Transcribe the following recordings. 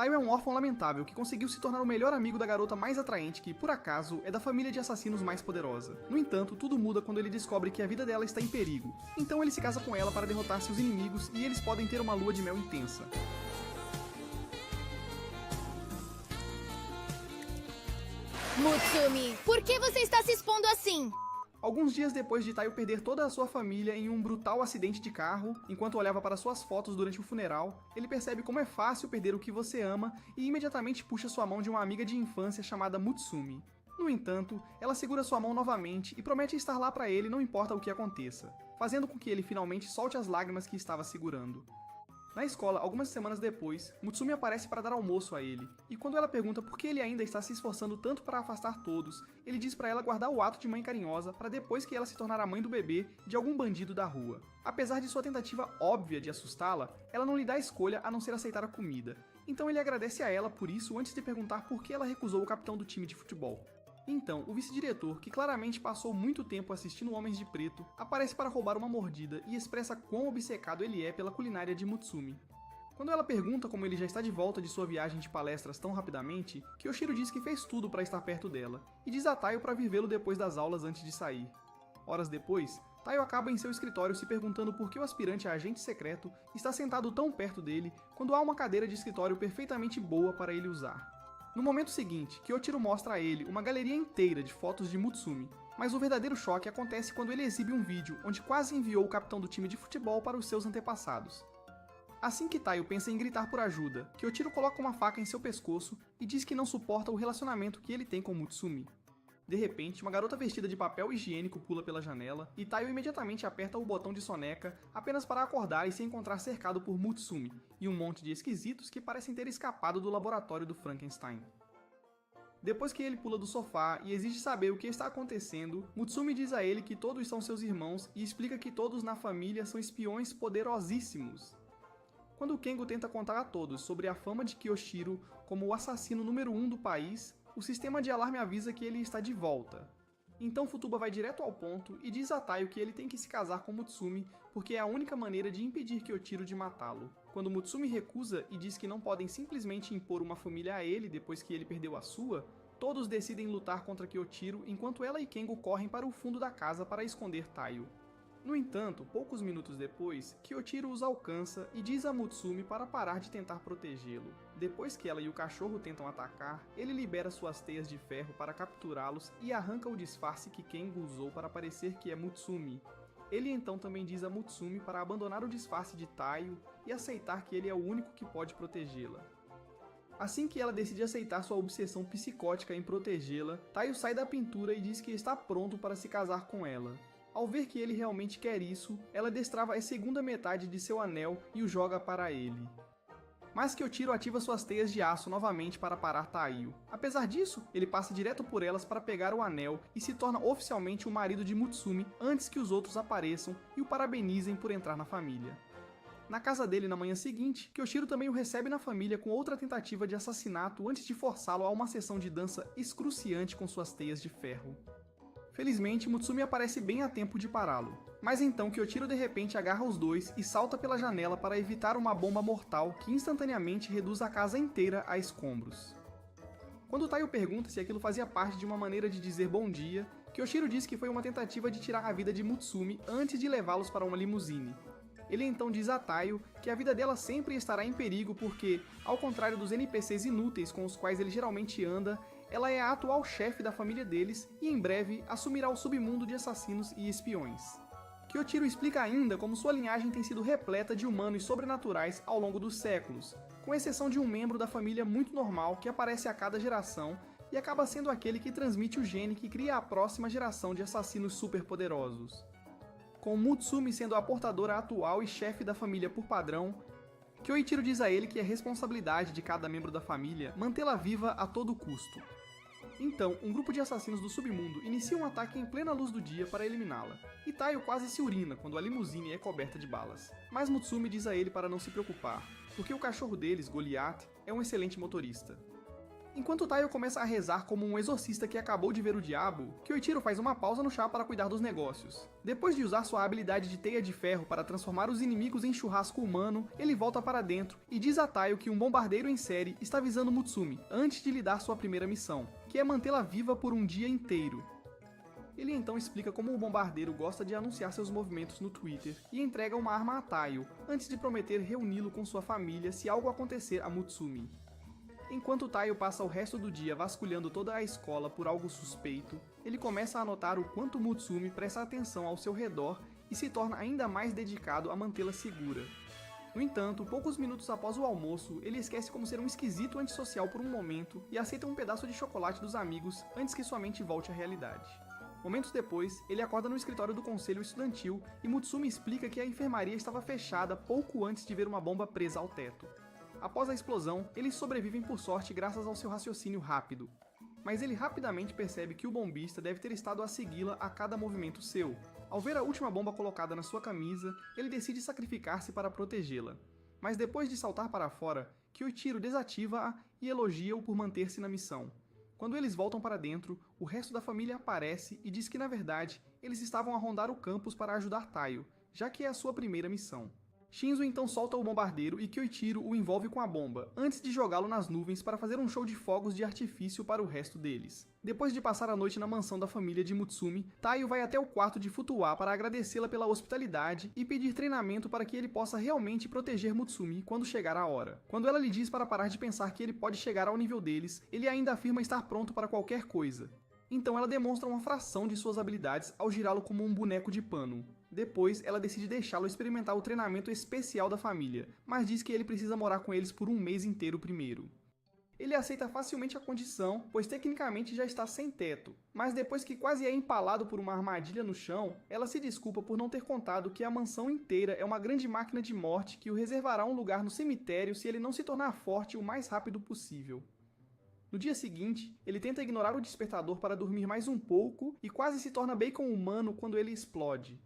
Taio é um órfão lamentável que conseguiu se tornar o melhor amigo da garota mais atraente que, por acaso, é da família de assassinos mais poderosa. No entanto, tudo muda quando ele descobre que a vida dela está em perigo. Então ele se casa com ela para derrotar seus inimigos e eles podem ter uma lua de mel intensa. Mutsumi, por que você está se expondo assim? Alguns dias depois de Taio perder toda a sua família em um brutal acidente de carro, enquanto olhava para suas fotos durante o funeral, ele percebe como é fácil perder o que você ama e imediatamente puxa sua mão de uma amiga de infância chamada Mutsumi. No entanto, ela segura sua mão novamente e promete estar lá para ele não importa o que aconteça, fazendo com que ele finalmente solte as lágrimas que estava segurando. Na escola, algumas semanas depois, Mutsumi aparece para dar almoço a ele, e quando ela pergunta por que ele ainda está se esforçando tanto para afastar todos, ele diz para ela guardar o ato de mãe carinhosa para depois que ela se tornar a mãe do bebê de algum bandido da rua. Apesar de sua tentativa óbvia de assustá-la, ela não lhe dá escolha a não ser aceitar a comida. Então ele agradece a ela por isso antes de perguntar por que ela recusou o capitão do time de futebol. Então, o vice-diretor, que claramente passou muito tempo assistindo Homens de Preto, aparece para roubar uma mordida e expressa quão obcecado ele é pela culinária de Mutsumi. Quando ela pergunta como ele já está de volta de sua viagem de palestras tão rapidamente, Kyoshiro diz que fez tudo para estar perto dela, e diz a Taio para vir vê-lo depois das aulas antes de sair. Horas depois, Taio acaba em seu escritório se perguntando por que o aspirante a agente secreto está sentado tão perto dele quando há uma cadeira de escritório perfeitamente boa para ele usar. No momento seguinte, Kyoshiro mostra a ele uma galeria inteira de fotos de Mutsumi, mas o verdadeiro choque acontece quando ele exibe um vídeo onde quase enviou o capitão do time de futebol para os seus antepassados. Assim que Taio pensa em gritar por ajuda, Kyoshiro coloca uma faca em seu pescoço e diz que não suporta o relacionamento que ele tem com Mutsumi. De repente, uma garota vestida de papel higiênico pula pela janela e Taio imediatamente aperta o botão de soneca apenas para acordar e se encontrar cercado por Mutsumi e um monte de esquisitos que parecem ter escapado do laboratório do Frankenstein. Depois que ele pula do sofá e exige saber o que está acontecendo, Mutsumi diz a ele que todos são seus irmãos e explica que todos na família são espiões poderosíssimos. Quando Kengo tenta contar a todos sobre a fama de Kyoshiro como o assassino número 1 do país, o sistema de alarme avisa que ele está de volta. Então Futuba vai direto ao ponto e diz a Taio que ele tem que se casar com Mutsumi porque é a única maneira de impedir Kyoshiro de matá-lo. Quando Mutsumi recusa e diz que não podem simplesmente impor uma família a ele depois que ele perdeu a sua, todos decidem lutar contra Kyoshiro enquanto ela e Kengo correm para o fundo da casa para esconder Taio. No entanto, poucos minutos depois, Kyoshiro os alcança e diz a Mutsumi para parar de tentar protegê-lo. Depois que ela e o cachorro tentam atacar, ele libera suas teias de ferro para capturá-los e arranca o disfarce que Kengo usou para parecer que é Mutsumi. Ele então também diz a Mutsumi para abandonar o disfarce de Taio e aceitar que ele é o único que pode protegê-la. Assim que ela decide aceitar sua obsessão psicótica em protegê-la, Taio sai da pintura e diz que está pronto para se casar com ela. Ao ver que ele realmente quer isso, ela destrava a segunda metade de seu anel e o joga para ele. Mas Kyoshiro ativa suas teias de aço novamente para parar Taio. Apesar disso, ele passa direto por elas para pegar o anel e se torna oficialmente o marido de Mutsumi antes que os outros apareçam e o parabenizem por entrar na família. Na casa dele na manhã seguinte, Kyoshiro também o recebe na família com outra tentativa de assassinato antes de forçá-lo a uma sessão de dança excruciante com suas teias de ferro. Felizmente, Mutsumi aparece bem a tempo de pará-lo. Mas então Kyoshiro de repente agarra os dois e salta pela janela para evitar uma bomba mortal que instantaneamente reduz a casa inteira a escombros. Quando Taio pergunta se aquilo fazia parte de uma maneira de dizer bom dia, Kyoshiro diz que foi uma tentativa de tirar a vida de Mutsumi antes de levá-los para uma limusine. Ele então diz a Taio que a vida dela sempre estará em perigo porque, ao contrário dos NPCs inúteis com os quais ele geralmente anda, ela é a atual chefe da família deles e em breve assumirá o submundo de assassinos e espiões. Kyoshiro explica ainda como sua linhagem tem sido repleta de humanos sobrenaturais ao longo dos séculos, com exceção de um membro da família muito normal que aparece a cada geração e acaba sendo aquele que transmite o gene que cria a próxima geração de assassinos superpoderosos. Com Mutsumi sendo a portadora atual e chefe da família por padrão, Kyoichiro diz a ele que é responsabilidade de cada membro da família mantê-la viva a todo custo. Então, um grupo de assassinos do submundo inicia um ataque em plena luz do dia para eliminá-la, e Taio quase se urina quando a limusine é coberta de balas. Mas Mutsumi diz a ele para não se preocupar, porque o cachorro deles, Goliath, é um excelente motorista. Enquanto Taio começa a rezar como um exorcista que acabou de ver o diabo, Kyoichiro faz uma pausa no chá para cuidar dos negócios. Depois de usar sua habilidade de teia de ferro para transformar os inimigos em churrasco humano, ele volta para dentro e diz a Taio que um bombardeiro em série está visando Mutsumi antes de lhe dar sua primeira missão, que é mantê-la viva por um dia inteiro. Ele então explica como o bombardeiro gosta de anunciar seus movimentos no Twitter e entrega uma arma a Taio, antes de prometer reuni-lo com sua família se algo acontecer a Mutsumi. Enquanto Taio passa o resto do dia vasculhando toda a escola por algo suspeito, ele começa a notar o quanto Mutsumi presta atenção ao seu redor e se torna ainda mais dedicado a mantê-la segura. No entanto, poucos minutos após o almoço, ele esquece como ser um esquisito antissocial por um momento e aceita um pedaço de chocolate dos amigos antes que sua mente volte à realidade. Momentos depois, ele acorda no escritório do conselho estudantil e Mutsumi explica que a enfermaria estava fechada pouco antes de ver uma bomba presa ao teto. Após a explosão, eles sobrevivem por sorte graças ao seu raciocínio rápido. Mas ele rapidamente percebe que o bombista deve ter estado a segui-la a cada movimento seu. Ao ver a última bomba colocada na sua camisa, ele decide sacrificar-se para protegê-la. Mas depois de saltar para fora, Kyoichiro desativa-a e elogia-o por manter-se na missão. Quando eles voltam para dentro, o resto da família aparece e diz que na verdade, eles estavam a rondar o campus para ajudar Taio, já que é a sua primeira missão. Shinzo então solta o bombardeiro e Kyoichiro o envolve com a bomba, antes de jogá-lo nas nuvens para fazer um show de fogos de artifício para o resto deles. Depois de passar a noite na mansão da família de Mutsumi, Taio vai até o quarto de Futuwa para agradecê-la pela hospitalidade e pedir treinamento para que ele possa realmente proteger Mutsumi quando chegar a hora. Quando ela lhe diz para parar de pensar que ele pode chegar ao nível deles, ele ainda afirma estar pronto para qualquer coisa. Então ela demonstra uma fração de suas habilidades ao girá-lo como um boneco de pano. Depois, ela decide deixá-lo experimentar o treinamento especial da família, mas diz que ele precisa morar com eles por um mês inteiro primeiro. Ele aceita facilmente a condição, pois tecnicamente já está sem teto, mas depois que quase é empalado por uma armadilha no chão, ela se desculpa por não ter contado que a mansão inteira é uma grande máquina de morte que o reservará um lugar no cemitério se ele não se tornar forte o mais rápido possível. No dia seguinte, ele tenta ignorar o despertador para dormir mais um pouco e quase se torna bacon humano quando ele explode.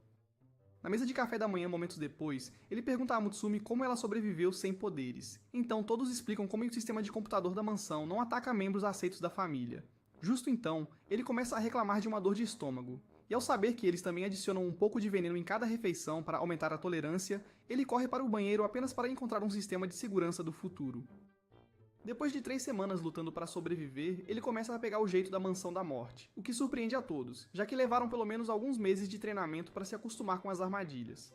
Na mesa de café da manhã, momentos depois, ele pergunta a Mutsumi como ela sobreviveu sem poderes. Então todos explicam como o sistema de computador da mansão não ataca membros aceitos da família. Justo então, ele começa a reclamar de uma dor de estômago. E ao saber que eles também adicionam um pouco de veneno em cada refeição para aumentar a tolerância, ele corre para o banheiro apenas para encontrar um sistema de segurança do futuro. Depois de 3 semanas lutando para sobreviver, ele começa a pegar o jeito da mansão da morte, o que surpreende a todos, já que levaram pelo menos alguns meses de treinamento para se acostumar com as armadilhas.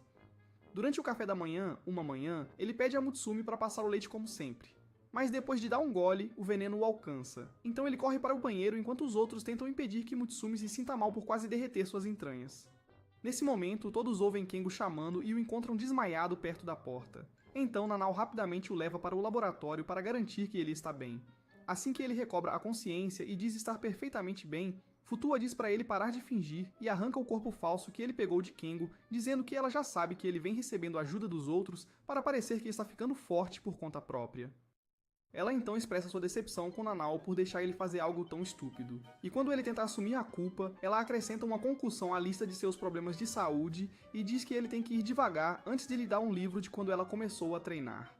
Durante o café da manhã, uma manhã, ele pede a Mutsumi para passar o leite como sempre. Mas depois de dar um gole, o veneno o alcança. Então ele corre para o banheiro enquanto os outros tentam impedir que Mutsumi se sinta mal por quase derreter suas entranhas. Nesse momento, todos ouvem Kengo chamando e o encontram desmaiado perto da porta. Então Nanao rapidamente o leva para o laboratório para garantir que ele está bem. Assim que ele recobra a consciência e diz estar perfeitamente bem, Futua diz para ele parar de fingir e arranca o corpo falso que ele pegou de Kengo, dizendo que ela já sabe que ele vem recebendo a ajuda dos outros para parecer que está ficando forte por conta própria. Ela então expressa sua decepção com Nanao por deixar ele fazer algo tão estúpido. E quando ele tenta assumir a culpa, ela acrescenta uma concussão à lista de seus problemas de saúde e diz que ele tem que ir devagar antes de lhe dar um livro de quando ela começou a treinar.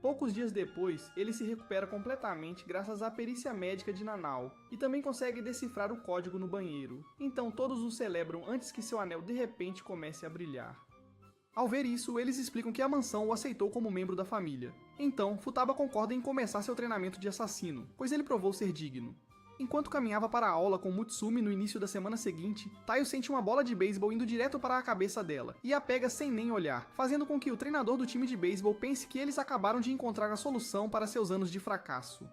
Poucos dias depois, ele se recupera completamente graças à perícia médica de Nanao e também consegue decifrar o código no banheiro. Então todos o celebram antes que seu anel de repente comece a brilhar. Ao ver isso, eles explicam que a mansão o aceitou como membro da família. Então, Futaba concorda em começar seu treinamento de assassino, pois ele provou ser digno. Enquanto caminhava para a aula com Mutsumi no início da semana seguinte, Taio sente uma bola de beisebol indo direto para a cabeça dela, e a pega sem nem olhar, fazendo com que o treinador do time de beisebol pense que eles acabaram de encontrar a solução para seus anos de fracasso.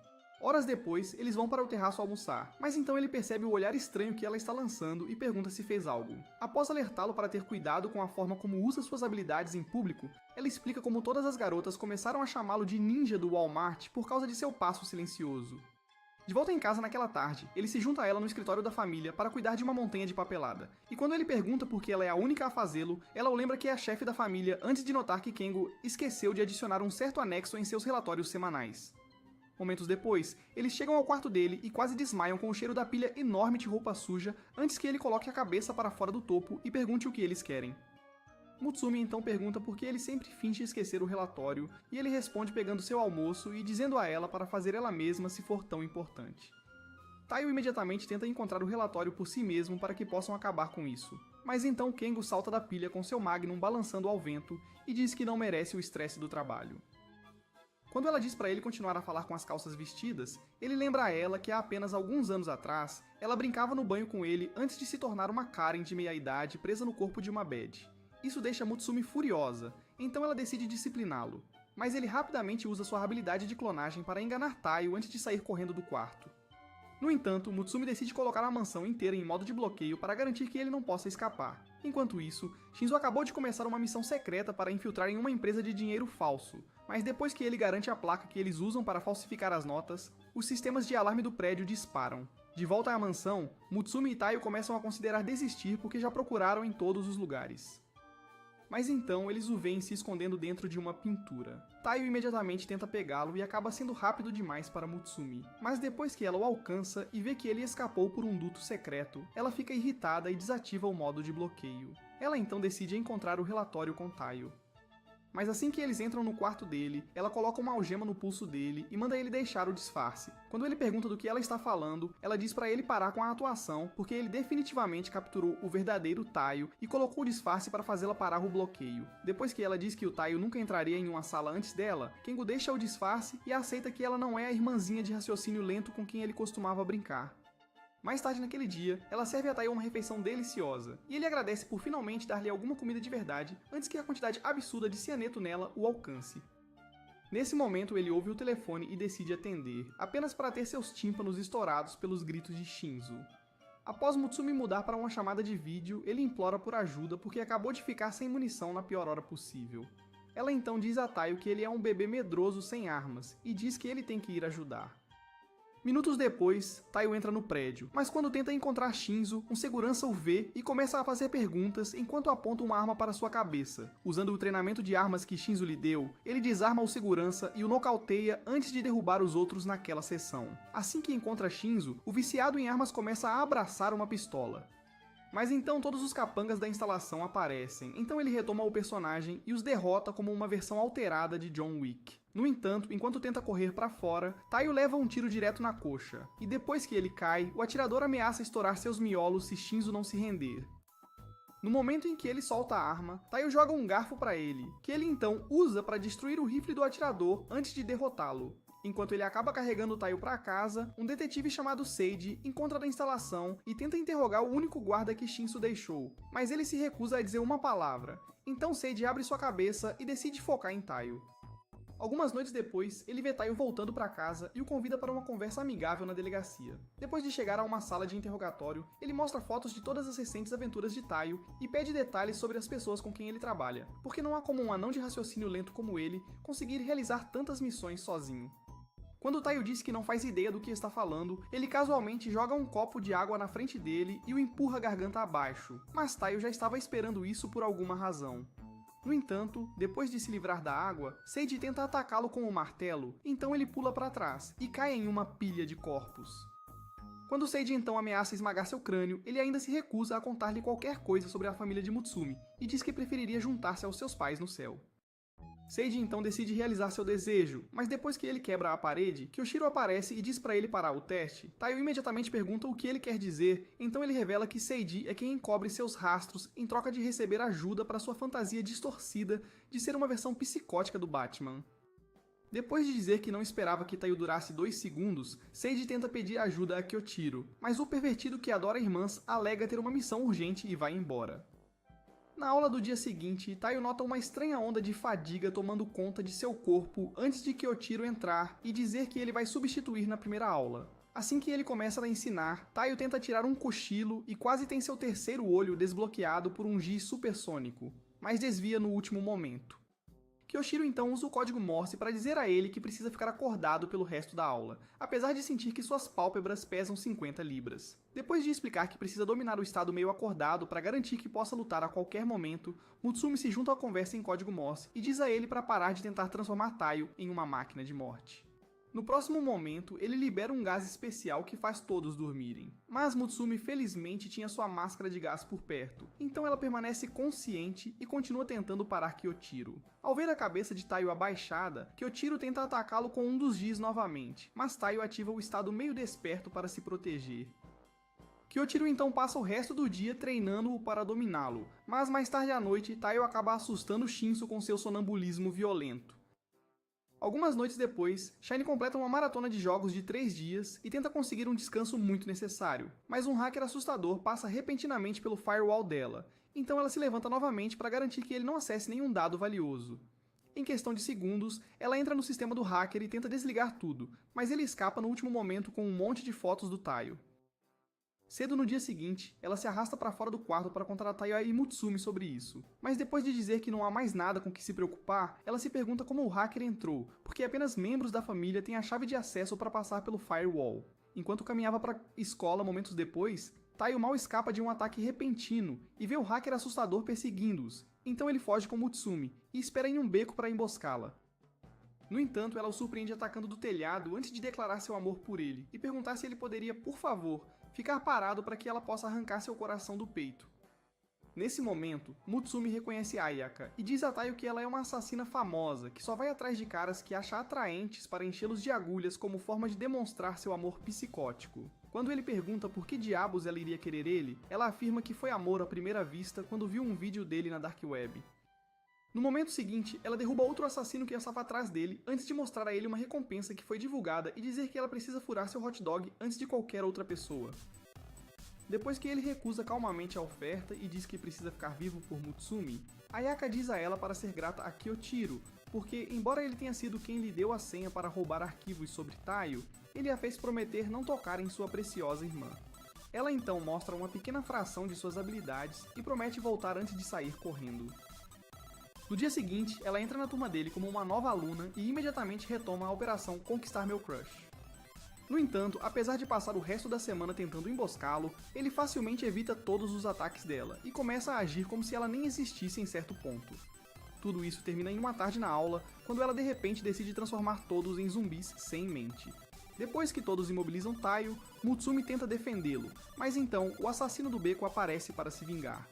Horas depois, eles vão para o terraço almoçar, mas então ele percebe o olhar estranho que ela está lançando e pergunta se fez algo. Após alertá-lo para ter cuidado com a forma como usa suas habilidades em público, ela explica como todas as garotas começaram a chamá-lo de ninja do Walmart por causa de seu passo silencioso. De volta em casa naquela tarde, ele se junta a ela no escritório da família para cuidar de uma montanha de papelada, e quando ele pergunta por que ela é a única a fazê-lo, ela o lembra que é a chefe da família antes de notar que Kengo esqueceu de adicionar um certo anexo em seus relatórios semanais. Momentos depois, eles chegam ao quarto dele e quase desmaiam com o cheiro da pilha enorme de roupa suja antes que ele coloque a cabeça para fora do topo e pergunte o que eles querem. Mutsumi então pergunta por que ele sempre finge esquecer o relatório, e ele responde pegando seu almoço e dizendo a ela para fazer ela mesma se for tão importante. Taio imediatamente tenta encontrar o relatório por si mesmo para que possam acabar com isso. Mas então Kengo salta da pilha com seu Magnum balançando ao vento e diz que não merece o estresse do trabalho. Quando ela diz para ele continuar a falar com as calças vestidas, ele lembra a ela que há apenas alguns anos atrás, ela brincava no banho com ele antes de se tornar uma Karen de meia-idade presa no corpo de uma bad. Isso deixa Mutsumi furiosa, então ela decide discipliná-lo. Mas ele rapidamente usa sua habilidade de clonagem para enganar Taio antes de sair correndo do quarto. No entanto, Mutsumi decide colocar a mansão inteira em modo de bloqueio para garantir que ele não possa escapar. Enquanto isso, Shinzo acabou de começar uma missão secreta para infiltrar em uma empresa de dinheiro falso, mas depois que ele garante a placa que eles usam para falsificar as notas, os sistemas de alarme do prédio disparam. De volta à mansão, Mutsumi e Taio começam a considerar desistir porque já procuraram em todos os lugares. Mas então eles o veem se escondendo dentro de uma pintura. Taio imediatamente tenta pegá-lo e acaba sendo rápido demais para Mutsumi. Mas depois que ela o alcança e vê que ele escapou por um duto secreto, ela fica irritada e desativa o modo de bloqueio. Ela então decide encontrar o relatório com Taio. Mas assim que eles entram no quarto dele, ela coloca uma algema no pulso dele e manda ele deixar o disfarce. Quando ele pergunta do que ela está falando, ela diz para ele parar com a atuação, porque ele definitivamente capturou o verdadeiro Taio e colocou o disfarce para fazê-la parar o bloqueio. Depois que ela diz que o Taio nunca entraria em uma sala antes dela, Kengo deixa o disfarce e aceita que ela não é a irmãzinha de raciocínio lento com quem ele costumava brincar. Mais tarde naquele dia, ela serve a Taio uma refeição deliciosa, e ele agradece por finalmente dar-lhe alguma comida de verdade antes que a quantidade absurda de cianeto nela o alcance. Nesse momento, ele ouve o telefone e decide atender, apenas para ter seus tímpanos estourados pelos gritos de Shinzo. Após Mutsumi mudar para uma chamada de vídeo, ele implora por ajuda porque acabou de ficar sem munição na pior hora possível. Ela então diz a Taio que ele é um bebê medroso sem armas, e diz que ele tem que ir ajudar. Minutos depois, Taio entra no prédio, mas quando tenta encontrar Shinzo, um segurança o vê e começa a fazer perguntas enquanto aponta uma arma para sua cabeça. Usando o treinamento de armas que Shinzo lhe deu, ele desarma o segurança e o nocauteia antes de derrubar os outros naquela sessão. Assim que encontra Shinzo, o viciado em armas começa a abraçar uma pistola. Mas então todos os capangas da instalação aparecem, então ele retoma o personagem e os derrota como uma versão alterada de John Wick. No entanto, enquanto tenta correr para fora, Taio leva um tiro direto na coxa, e depois que ele cai, o atirador ameaça estourar seus miolos se Shinzo não se render. No momento em que ele solta a arma, Taio joga um garfo para ele, que ele então usa para destruir o rifle do atirador antes de derrotá-lo. Enquanto ele acaba carregando o Taio para casa, um detetive chamado Seiji encontra na instalação e tenta interrogar o único guarda que Shinzo deixou, mas ele se recusa a dizer uma palavra. Então Seiji abre sua cabeça e decide focar em Taio. Algumas noites depois, ele vê Taio voltando para casa e o convida para uma conversa amigável na delegacia. Depois de chegar a uma sala de interrogatório, ele mostra fotos de todas as recentes aventuras de Taio e pede detalhes sobre as pessoas com quem ele trabalha, porque não há como um anão de raciocínio lento como ele conseguir realizar tantas missões sozinho. Quando Taio diz que não faz ideia do que está falando, ele casualmente joga um copo de água na frente dele e o empurra a garganta abaixo, mas Taio já estava esperando isso por alguma razão. No entanto, depois de se livrar da água, Seiji tenta atacá-lo com o martelo, então ele pula para trás e cai em uma pilha de corpos. Quando Seiji então ameaça esmagar seu crânio, ele ainda se recusa a contar-lhe qualquer coisa sobre a família de Mutsumi e diz que preferiria juntar-se aos seus pais no céu. Seiji então decide realizar seu desejo, mas depois que ele quebra a parede, Kyoshiro aparece e diz para ele parar o teste. Taio imediatamente pergunta o que ele quer dizer, então ele revela que Seiji é quem encobre seus rastros em troca de receber ajuda para sua fantasia distorcida de ser uma versão psicótica do Batman. Depois de dizer que não esperava que Taio durasse 2 segundos, Seiji tenta pedir ajuda a Kyoshiro, mas o pervertido que adora irmãs alega ter uma missão urgente e vai embora. Na aula do dia seguinte, Taio nota uma estranha onda de fadiga tomando conta de seu corpo antes de Kyoshiro entrar e dizer que ele vai substituir na primeira aula. Assim que ele começa a ensinar, Taio tenta tirar um cochilo e quase tem seu terceiro olho desbloqueado por um giz supersônico, mas desvia no último momento. Kyoshiro então usa o código Morse para dizer a ele que precisa ficar acordado pelo resto da aula, apesar de sentir que suas pálpebras pesam 50 libras. Depois de explicar que precisa dominar o estado meio acordado para garantir que possa lutar a qualquer momento, Mutsumi se junta à conversa em código Morse e diz a ele para parar de tentar transformar Taio em uma máquina de morte. No próximo momento, ele libera um gás especial que faz todos dormirem. Mas Mutsumi felizmente tinha sua máscara de gás por perto, então ela permanece consciente e continua tentando parar Kyoshiro. Ao ver a cabeça de Taiyo abaixada, Kyoshiro tenta atacá-lo com um dos Gis novamente, mas Taiyo ativa o estado meio desperto para se proteger. Kyoshiro então passa o resto do dia treinando-o para dominá-lo, mas mais tarde à noite, Taiyo acaba assustando Shinso com seu sonambulismo violento. Algumas noites depois, Shine completa uma maratona de jogos de 3 dias e tenta conseguir um descanso muito necessário, mas um hacker assustador passa repentinamente pelo firewall dela, então ela se levanta novamente para garantir que ele não acesse nenhum dado valioso. Em questão de segundos, ela entra no sistema do hacker e tenta desligar tudo, mas ele escapa no último momento com um monte de fotos do Taiyo. Cedo no dia seguinte, ela se arrasta para fora do quarto para contar Taiyo e Mutsumi sobre isso. Mas depois de dizer que não há mais nada com que se preocupar, ela se pergunta como o hacker entrou, porque apenas membros da família têm a chave de acesso para passar pelo firewall. Enquanto caminhava para a escola momentos depois, Taiyo mal escapa de um ataque repentino e vê o hacker assustador perseguindo-os, então ele foge com Mutsumi e espera em um beco para emboscá-la. No entanto, ela o surpreende atacando do telhado antes de declarar seu amor por ele e perguntar se ele poderia, por favor, ficar parado para que ela possa arrancar seu coração do peito. Nesse momento, Mutsumi reconhece Ayaka e diz a Taiyo que ela é uma assassina famosa que só vai atrás de caras que acha atraentes para enchê-los de agulhas como forma de demonstrar seu amor psicótico. Quando ele pergunta por que diabos ela iria querer ele, ela afirma que foi amor à primeira vista quando viu um vídeo dele na Dark Web. No momento seguinte, ela derruba outro assassino que estava atrás dele, antes de mostrar a ele uma recompensa que foi divulgada e dizer que ela precisa furar seu hot dog antes de qualquer outra pessoa. Depois que ele recusa calmamente a oferta e diz que precisa ficar vivo por Mutsumi, Ayaka diz a ela para ser grata a Kyoshiro, porque embora ele tenha sido quem lhe deu a senha para roubar arquivos sobre Taiyo, ele a fez prometer não tocar em sua preciosa irmã. Ela então mostra uma pequena fração de suas habilidades e promete voltar antes de sair correndo. No dia seguinte, ela entra na turma dele como uma nova aluna e imediatamente retoma a operação Conquistar Meu Crush. No entanto, apesar de passar o resto da semana tentando emboscá-lo, ele facilmente evita todos os ataques dela e começa a agir como se ela nem existisse em certo ponto. Tudo isso termina em uma tarde na aula, quando ela de repente decide transformar todos em zumbis sem mente. Depois que todos imobilizam Taiyo, Mutsumi tenta defendê-lo, mas então o assassino do beco aparece para se vingar.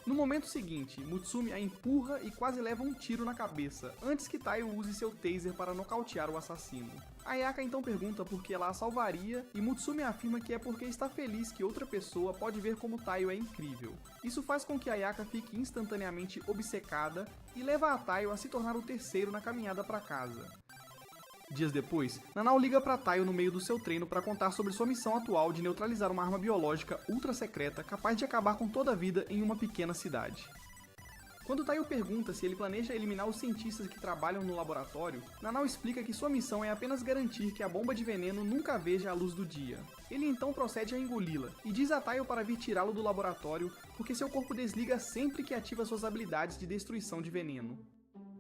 No momento seguinte, Mutsumi a empurra e quase leva um tiro na cabeça, antes que Taiyo use seu taser para nocautear o assassino. Ayaka então pergunta por que ela a salvaria, e Mutsumi afirma que é porque está feliz que outra pessoa pode ver como Taiyo é incrível. Isso faz com que Ayaka fique instantaneamente obcecada e leva a Taiyo a se tornar o terceiro na caminhada para casa. Dias depois, Nanao liga para Taiyo no meio do seu treino para contar sobre sua missão atual de neutralizar uma arma biológica ultra secreta capaz de acabar com toda a vida em uma pequena cidade. Quando Taiyo pergunta se ele planeja eliminar os cientistas que trabalham no laboratório, Nanao explica que sua missão é apenas garantir que a bomba de veneno nunca veja a luz do dia. Ele então procede a engoli-la e diz a Taiyo para vir tirá-lo do laboratório porque seu corpo desliga sempre que ativa suas habilidades de destruição de veneno.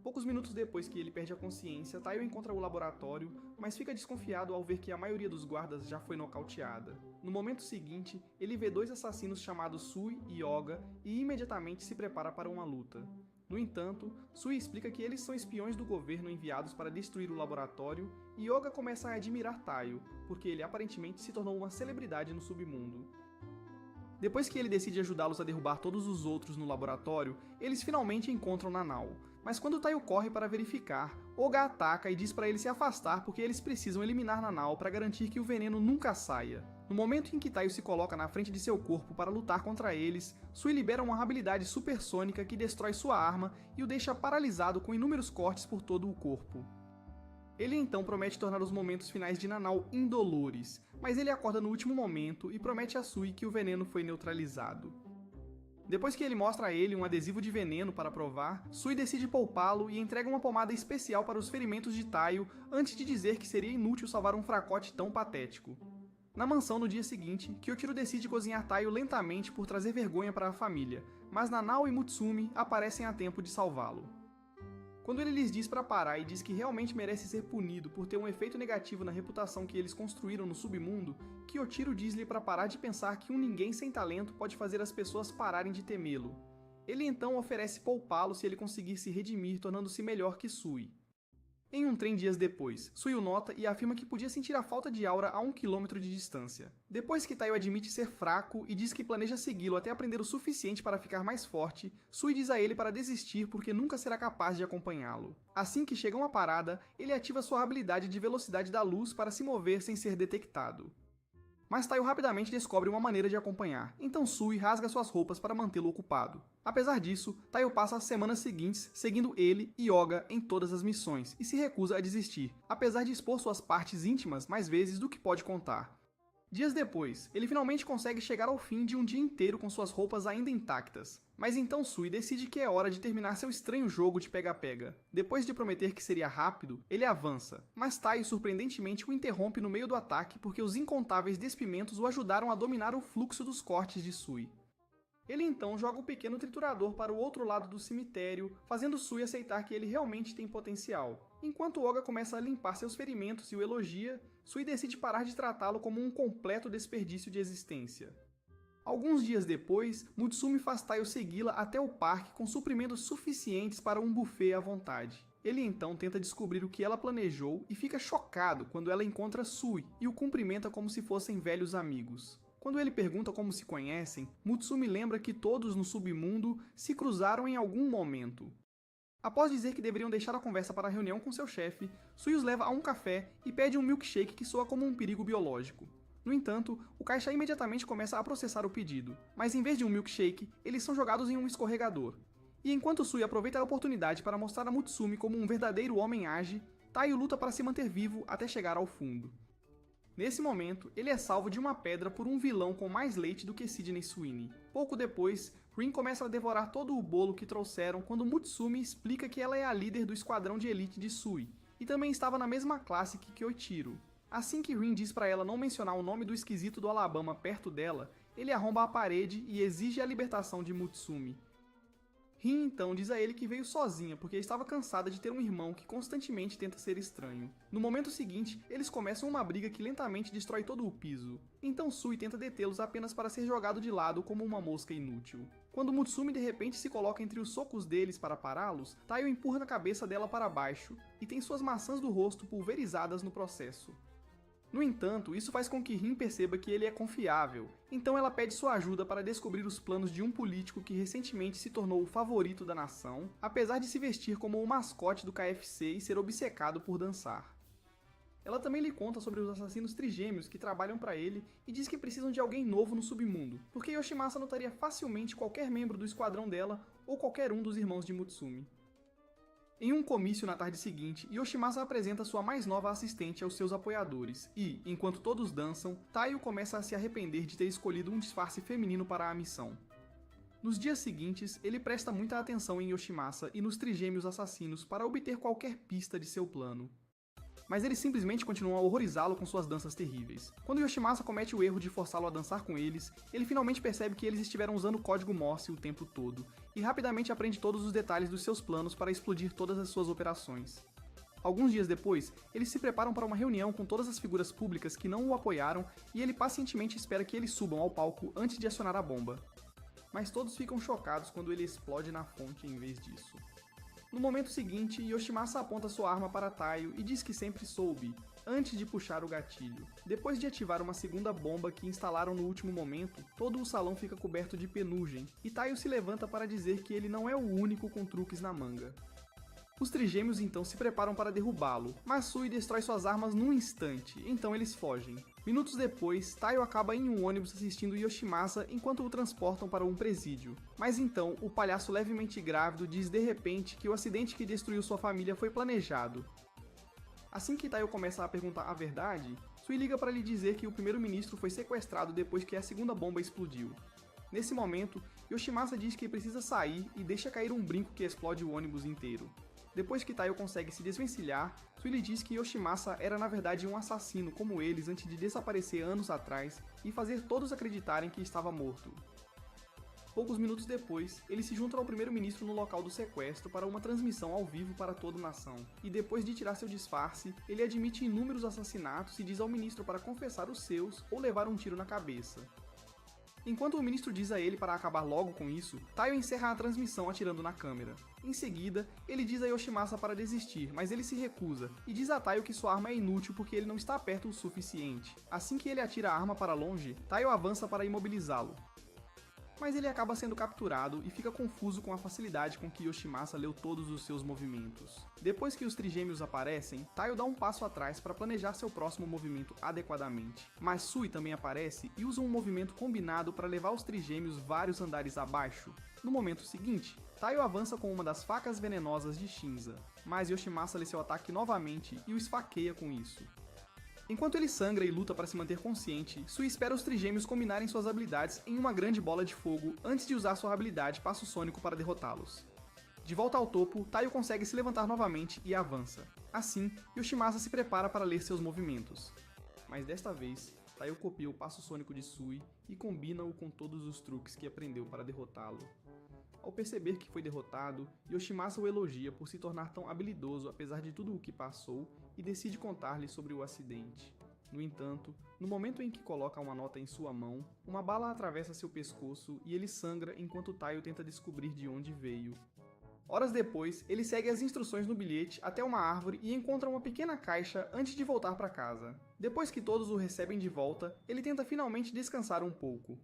Poucos minutos depois que ele perde a consciência, Taiyo encontra o laboratório, mas fica desconfiado ao ver que a maioria dos guardas já foi nocauteada. No momento seguinte, ele vê 2 assassinos chamados Sui e Oga e imediatamente se prepara para uma luta. No entanto, Sui explica que eles são espiões do governo enviados para destruir o laboratório e Oga começa a admirar Taiyo, porque ele aparentemente se tornou uma celebridade no submundo. Depois que ele decide ajudá-los a derrubar todos os outros no laboratório, eles finalmente encontram Nanao. Mas quando Taiyo corre para verificar, Oga ataca e diz para ele se afastar porque eles precisam eliminar Nanao para garantir que o veneno nunca saia. No momento em que Taiyo se coloca na frente de seu corpo para lutar contra eles, Sui libera uma habilidade supersônica que destrói sua arma e o deixa paralisado com inúmeros cortes por todo o corpo. Ele então promete tornar os momentos finais de Nanao indolores, mas ele acorda no último momento e promete a Sui que o veneno foi neutralizado. Depois que ele mostra a ele um adesivo de veneno para provar, Sui decide poupá-lo e entrega uma pomada especial para os ferimentos de Taiyo antes de dizer que seria inútil salvar um fracote tão patético. Na mansão no dia seguinte, Kyoshiro decide cozinhar Taiyo lentamente por trazer vergonha para a família, mas Nanao e Mutsumi aparecem a tempo de salvá-lo. Quando ele lhes diz para parar e diz que realmente merece ser punido por ter um efeito negativo na reputação que eles construíram no submundo, Kyoshiro diz-lhe para parar de pensar que um ninguém sem talento pode fazer as pessoas pararem de temê-lo. Ele então oferece poupá-lo se ele conseguir se redimir tornando-se melhor que Sui. Em um trem dias depois, Sui o nota e afirma que podia sentir a falta de Aura a 1 quilômetro de distância. Depois que Taio admite ser fraco e diz que planeja segui-lo até aprender o suficiente para ficar mais forte, Sui diz a ele para desistir porque nunca será capaz de acompanhá-lo. Assim que chega uma parada, ele ativa sua habilidade de velocidade da luz para se mover sem ser detectado. Mas Taio rapidamente descobre uma maneira de acompanhar, então Sui rasga suas roupas para mantê-lo ocupado. Apesar disso, Taio passa as semanas seguintes seguindo ele e Yoga em todas as missões e se recusa a desistir, apesar de expor suas partes íntimas mais vezes do que pode contar. Dias depois, ele finalmente consegue chegar ao fim de um dia inteiro com suas roupas ainda intactas. Mas então Sui decide que é hora de terminar seu estranho jogo de pega-pega. Depois de prometer que seria rápido, ele avança, mas Taio surpreendentemente o interrompe no meio do ataque porque os incontáveis despimentos o ajudaram a dominar o fluxo dos cortes de Sui. Ele então joga o pequeno triturador para o outro lado do cemitério, fazendo Sui aceitar que ele realmente tem potencial. Enquanto Oga começa a limpar seus ferimentos e o elogia, Sui decide parar de tratá-lo como um completo desperdício de existência. Alguns dias depois, Mutsumi faz Taio segui-la até o parque com suprimentos suficientes para um buffet à vontade. Ele então tenta descobrir o que ela planejou e fica chocado quando ela encontra Sui e o cumprimenta como se fossem velhos amigos. Quando ele pergunta como se conhecem, Mutsumi lembra que todos no submundo se cruzaram em algum momento. Após dizer que deveriam deixar a conversa para a reunião com seu chefe, Sui os leva a um café e pede um milkshake que soa como um perigo biológico. No entanto, o caixa imediatamente começa a processar o pedido, mas em vez de um milkshake, eles são jogados em um escorregador. E enquanto Sui aproveita a oportunidade para mostrar a Mutsumi como um verdadeiro homem age, Taio luta para se manter vivo até chegar ao fundo. Nesse momento, ele é salvo de uma pedra por um vilão com mais leite do que Sydney Sweeney. Pouco depois, Rin começa a devorar todo o bolo que trouxeram quando Mutsumi explica que ela é a líder do esquadrão de elite de Sui, e também estava na mesma classe que Kyoichiro. Assim que Rin diz para ela não mencionar o nome do esquisito do Alabama perto dela, ele arromba a parede e exige a libertação de Mutsumi. Rin então diz a ele que veio sozinha porque estava cansada de ter um irmão que constantemente tenta ser estranho. No momento seguinte, eles começam uma briga que lentamente destrói todo o piso. Então Sui tenta detê-los apenas para ser jogado de lado como uma mosca inútil. Quando Mutsumi de repente se coloca entre os socos deles para pará-los, Taio empurra na cabeça dela para baixo e tem suas maçãs do rosto pulverizadas no processo. No entanto, isso faz com que Rin perceba que ele é confiável, então ela pede sua ajuda para descobrir os planos de um político que recentemente se tornou o favorito da nação, apesar de se vestir como o mascote do KFC e ser obcecado por dançar. Ela também lhe conta sobre os assassinos trigêmeos que trabalham para ele e diz que precisam de alguém novo no submundo, porque Yoshimasa notaria facilmente qualquer membro do esquadrão dela ou qualquer um dos irmãos de Mutsumi. Em um comício na tarde seguinte, Yoshimasa apresenta sua mais nova assistente aos seus apoiadores e, enquanto todos dançam, Taio começa a se arrepender de ter escolhido um disfarce feminino para a missão. Nos dias seguintes, ele presta muita atenção em Yoshimasa e nos trigêmeos assassinos para obter qualquer pista de seu plano. Mas eles simplesmente continuam a horrorizá-lo com suas danças terríveis. Quando Yoshimasa comete o erro de forçá-lo a dançar com eles, ele finalmente percebe que eles estiveram usando o código Morse o tempo todo, e rapidamente aprende todos os detalhes dos seus planos para explodir todas as suas operações. Alguns dias depois, eles se preparam para uma reunião com todas as figuras públicas que não o apoiaram e ele pacientemente espera que eles subam ao palco antes de acionar a bomba. Mas todos ficam chocados quando ele explode na fonte em vez disso. No momento seguinte, Yoshimasa aponta sua arma para Taio e diz que sempre soube, antes de puxar o gatilho. Depois de ativar uma segunda bomba que instalaram no último momento, todo o salão fica coberto de penugem, e Taio se levanta para dizer que ele não é o único com truques na manga. Os trigêmeos então se preparam para derrubá-lo, mas Sui destrói suas armas num instante, então eles fogem. Minutos depois, Taio acaba em um ônibus assistindo Yoshimasa enquanto o transportam para um presídio. Mas então, o palhaço levemente grávido diz de repente que o acidente que destruiu sua família foi planejado. Assim que Taio começa a perguntar a verdade, Sui liga para lhe dizer que o primeiro-ministro foi sequestrado depois que a segunda bomba explodiu. Nesse momento, Yoshimasa diz que precisa sair e deixa cair um brinco que explode o ônibus inteiro. Depois que Taio consegue se desvencilhar, Sui lhe diz que Yoshimasa era na verdade um assassino como eles antes de desaparecer anos atrás e fazer todos acreditarem que estava morto. Poucos minutos depois, eles se juntam ao primeiro-ministro no local do sequestro para uma transmissão ao vivo para toda a nação, e depois de tirar seu disfarce, ele admite inúmeros assassinatos e diz ao ministro para confessar os seus ou levar um tiro na cabeça. Enquanto o ministro diz a ele para acabar logo com isso, Taiyo encerra a transmissão atirando na câmera. Em seguida, ele diz a Yoshimasa para desistir, mas ele se recusa, e diz a Taiyo que sua arma é inútil porque ele não está perto o suficiente. Assim que ele atira a arma para longe, Taiyo avança para imobilizá-lo. Mas ele acaba sendo capturado e fica confuso com a facilidade com que Yoshimasa leu todos os seus movimentos. Depois que os trigêmeos aparecem, Taiyo dá um passo atrás para planejar seu próximo movimento adequadamente. Mas Sui também aparece e usa um movimento combinado para levar os trigêmeos vários andares abaixo. No momento seguinte, Taiyo avança com uma das facas venenosas de Shinza, mas Yoshimasa lê seu ataque novamente e o esfaqueia com isso. Enquanto ele sangra e luta para se manter consciente, Sui espera os trigêmeos combinarem suas habilidades em uma grande bola de fogo antes de usar sua habilidade Passo Sônico para derrotá-los. De volta ao topo, Taiyo consegue se levantar novamente e avança. Assim, Yoshimasa se prepara para ler seus movimentos. Mas desta vez, Taiyo copia o Passo Sônico de Sui e combina-o com todos os truques que aprendeu para derrotá-lo. Ao perceber que foi derrotado, Yoshimasa o elogia por se tornar tão habilidoso apesar de tudo o que passou e decide contar-lhe sobre o acidente. No entanto, no momento em que coloca uma nota em sua mão, uma bala atravessa seu pescoço e ele sangra enquanto Taiyo tenta descobrir de onde veio. Horas depois, ele segue as instruções no bilhete até uma árvore e encontra uma pequena caixa antes de voltar para casa. Depois que todos o recebem de volta, ele tenta finalmente descansar um pouco.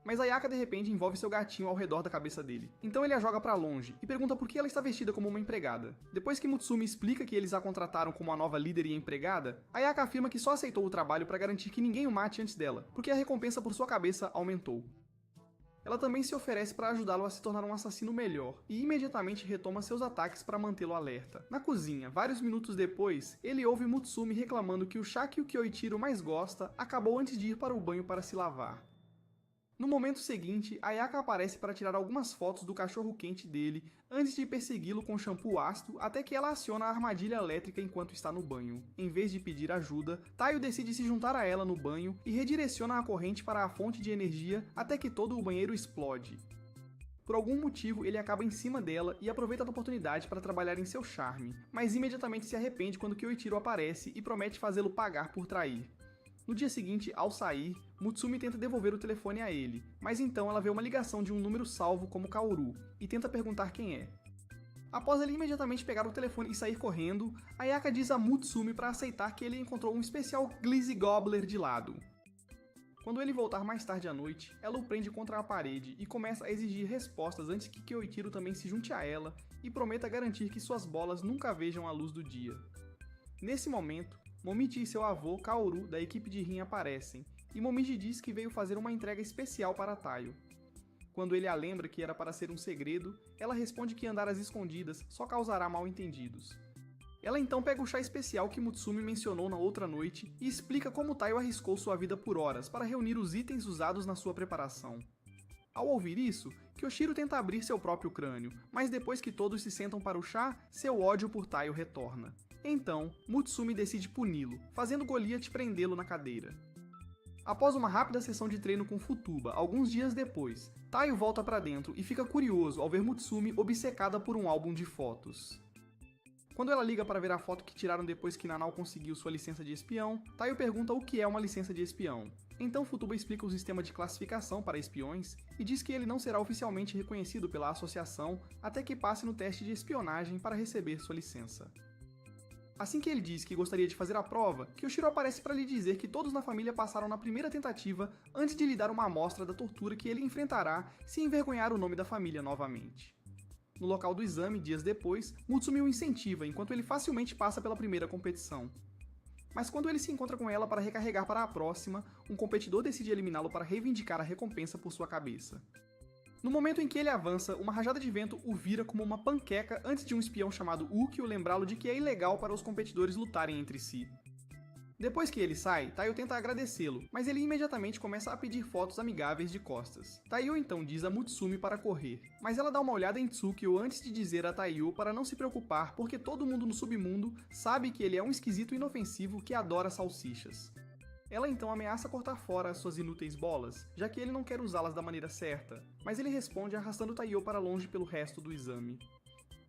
Mas Ayaka de repente envolve seu gatinho ao redor da cabeça dele. Então ele a joga pra longe e pergunta por que ela está vestida como uma empregada. Depois que Mutsumi explica que eles a contrataram como a nova líder e empregada, Ayaka afirma que só aceitou o trabalho para garantir que ninguém o mate antes dela, porque a recompensa por sua cabeça aumentou. Ela também se oferece para ajudá-lo a se tornar um assassino melhor, e imediatamente retoma seus ataques para mantê-lo alerta. Na cozinha, vários minutos depois, ele ouve Mutsumi reclamando que o chá que o Kyoichiro mais gosta acabou antes de ir para o banho para se lavar. No momento seguinte, Ayaka aparece para tirar algumas fotos do cachorro-quente dele antes de persegui-lo com shampoo ácido até que ela aciona a armadilha elétrica enquanto está no banho. Em vez de pedir ajuda, Taiyo decide se juntar a ela no banho e redireciona a corrente para a fonte de energia até que todo o banheiro explode. Por algum motivo, ele acaba em cima dela e aproveita a oportunidade para trabalhar em seu charme, mas imediatamente se arrepende quando Kyoichiro aparece e promete fazê-lo pagar por trair. No dia seguinte, ao sair, Mutsumi tenta devolver o telefone a ele, mas então ela vê uma ligação de um número salvo como Kaoru, e tenta perguntar quem é. Após ele imediatamente pegar o telefone e sair correndo, Ayaka diz a Mutsumi para aceitar que ele encontrou um especial Glizzy Gobbler de lado. Quando ele voltar mais tarde à noite, ela o prende contra a parede e começa a exigir respostas antes que Kyoichiro também se junte a ela e prometa garantir que suas bolas nunca vejam a luz do dia. Nesse momento, Momiji e seu avô, Kaoru, da equipe de Rin aparecem, e Momiji diz que veio fazer uma entrega especial para Taiyo. Quando ele a lembra que era para ser um segredo, ela responde que andar às escondidas só causará mal-entendidos. Ela então pega o chá especial que Mutsumi mencionou na outra noite e explica como Taiyo arriscou sua vida por horas para reunir os itens usados na sua preparação. Ao ouvir isso, Kyoshiro tenta abrir seu próprio crânio, mas depois que todos se sentam para o chá, seu ódio por Taiyo retorna. Então, Mutsumi decide puni-lo, fazendo Goliath prendê-lo na cadeira. Após uma rápida sessão de treino com Futuba, alguns dias depois, Taiyo volta para dentro e fica curioso ao ver Mutsumi obcecada por um álbum de fotos. Quando ela liga para ver a foto que tiraram depois que Nanao conseguiu sua licença de espião, Taiyo pergunta o que é uma licença de espião. Então Futuba explica o sistema de classificação para espiões e diz que ele não será oficialmente reconhecido pela associação até que passe no teste de espionagem para receber sua licença. Assim que ele diz que gostaria de fazer a prova, Kyoshiro aparece para lhe dizer que todos na família passaram na primeira tentativa antes de lhe dar uma amostra da tortura que ele enfrentará se envergonhar o nome da família novamente. No local do exame, dias depois, Mutsumi o incentiva enquanto ele facilmente passa pela primeira competição. Mas quando ele se encontra com ela para recarregar para a próxima, um competidor decide eliminá-lo para reivindicar a recompensa por sua cabeça. No momento em que ele avança, uma rajada de vento o vira como uma panqueca antes de um espião chamado Ukyo lembrá-lo de que é ilegal para os competidores lutarem entre si. Depois que ele sai, Taiyo tenta agradecê-lo, mas ele imediatamente começa a pedir fotos amigáveis de costas. Taiyo então diz a Mutsumi para correr, mas ela dá uma olhada em Tsukio antes de dizer a Taiyo para não se preocupar porque todo mundo no submundo sabe que ele é um esquisito inofensivo que adora salsichas. Ela então ameaça cortar fora as suas inúteis bolas, já que ele não quer usá-las da maneira certa, mas ele responde arrastando Taiyo para longe pelo resto do exame.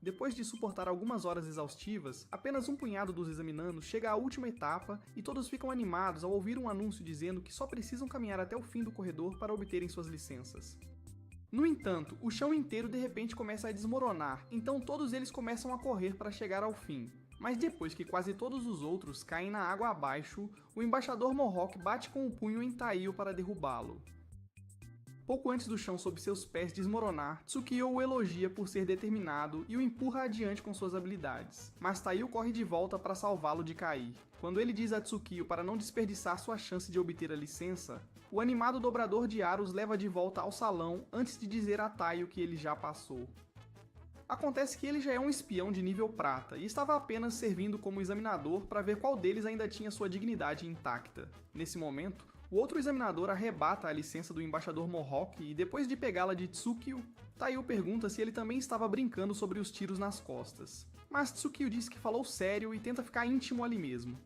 Depois de suportar algumas horas exaustivas, apenas um punhado dos examinandos chega à última etapa e todos ficam animados ao ouvir um anúncio dizendo que só precisam caminhar até o fim do corredor para obterem suas licenças. No entanto, o chão inteiro de repente começa a desmoronar, então todos eles começam a correr para chegar ao fim. Mas depois que quase todos os outros caem na água abaixo, o embaixador Mohawk bate com o punho em Taiyo para derrubá-lo. Pouco antes do chão sob seus pés desmoronar, Tsukio o elogia por ser determinado e o empurra adiante com suas habilidades. Mas Taiyo corre de volta para salvá-lo de cair. Quando ele diz a Tsukio para não desperdiçar sua chance de obter a licença, o animado dobrador de aros leva de volta ao salão antes de dizer a Taiyo que ele já passou. Acontece que ele já é um espião de nível prata e estava apenas servindo como examinador para ver qual deles ainda tinha sua dignidade intacta. Nesse momento, o outro examinador arrebata a licença do embaixador Mohawk e depois de pegá-la de Tsukio, Taiyo pergunta se ele também estava brincando sobre os tiros nas costas. Mas Tsukio diz que falou sério e tenta ficar íntimo ali mesmo.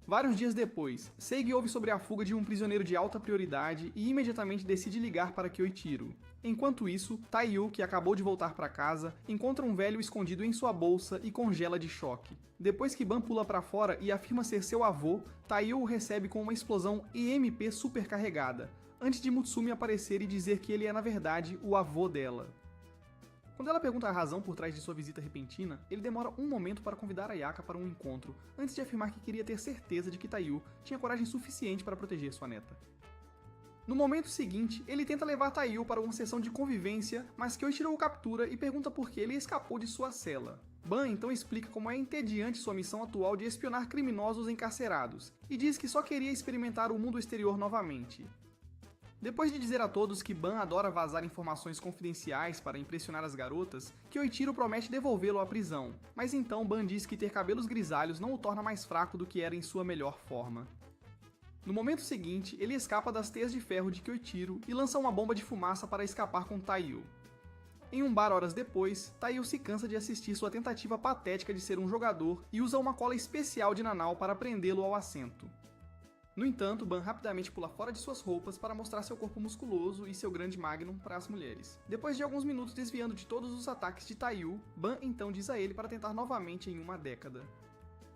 Vários dias depois, Seigi ouve sobre a fuga de um prisioneiro de alta prioridade e imediatamente decide ligar para Kyoichiro. Enquanto isso, Taiyo, que acabou de voltar para casa, encontra um velho escondido em sua bolsa e congela de choque. Depois que Ban pula para fora e afirma ser seu avô, Taiyo o recebe com uma explosão EMP supercarregada, antes de Mutsumi aparecer e dizer que ele é na verdade o avô dela. Quando ela pergunta a razão por trás de sua visita repentina, ele demora um momento para convidar Ayaka para um encontro, antes de afirmar que queria ter certeza de que Taiyo tinha coragem suficiente para proteger sua neta. No momento seguinte, ele tenta levar Taiyo para uma sessão de convivência, mas Kyoichiro o captura e pergunta por que ele escapou de sua cela. Ban então explica como é entediante sua missão atual de espionar criminosos encarcerados, e diz que só queria experimentar o mundo exterior novamente. Depois de dizer a todos que Ban adora vazar informações confidenciais para impressionar as garotas, Kyoichiro promete devolvê-lo à prisão, mas então Ban diz que ter cabelos grisalhos não o torna mais fraco do que era em sua melhor forma. No momento seguinte, ele escapa das teias de ferro de Kyoichiro e lança uma bomba de fumaça para escapar com Taiyo. Em um bar horas depois, Taiyo se cansa de assistir sua tentativa patética de ser um jogador e usa uma cola especial de Nanau para prendê-lo ao assento. No entanto, Ban rapidamente pula fora de suas roupas para mostrar seu corpo musculoso e seu grande magnum para as mulheres. Depois de alguns minutos desviando de todos os ataques de Taiyo, Ban então diz a ele para tentar novamente em uma década.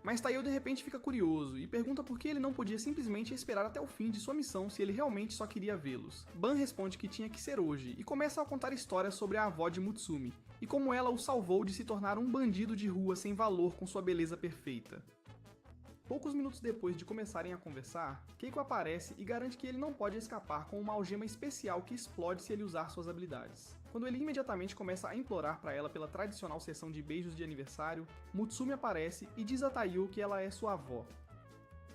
Mas Taiyo de repente fica curioso e pergunta por que ele não podia simplesmente esperar até o fim de sua missão se ele realmente só queria vê-los. Ban responde que tinha que ser hoje e começa a contar histórias sobre a avó de Mutsumi e como ela o salvou de se tornar um bandido de rua sem valor com sua beleza perfeita. Poucos minutos depois de começarem a conversar, Keiko aparece e garante que ele não pode escapar com uma algema especial que explode se ele usar suas habilidades. Quando ele imediatamente começa a implorar para ela pela tradicional sessão de beijos de aniversário, Mutsumi aparece e diz a Taiyo que ela é sua avó.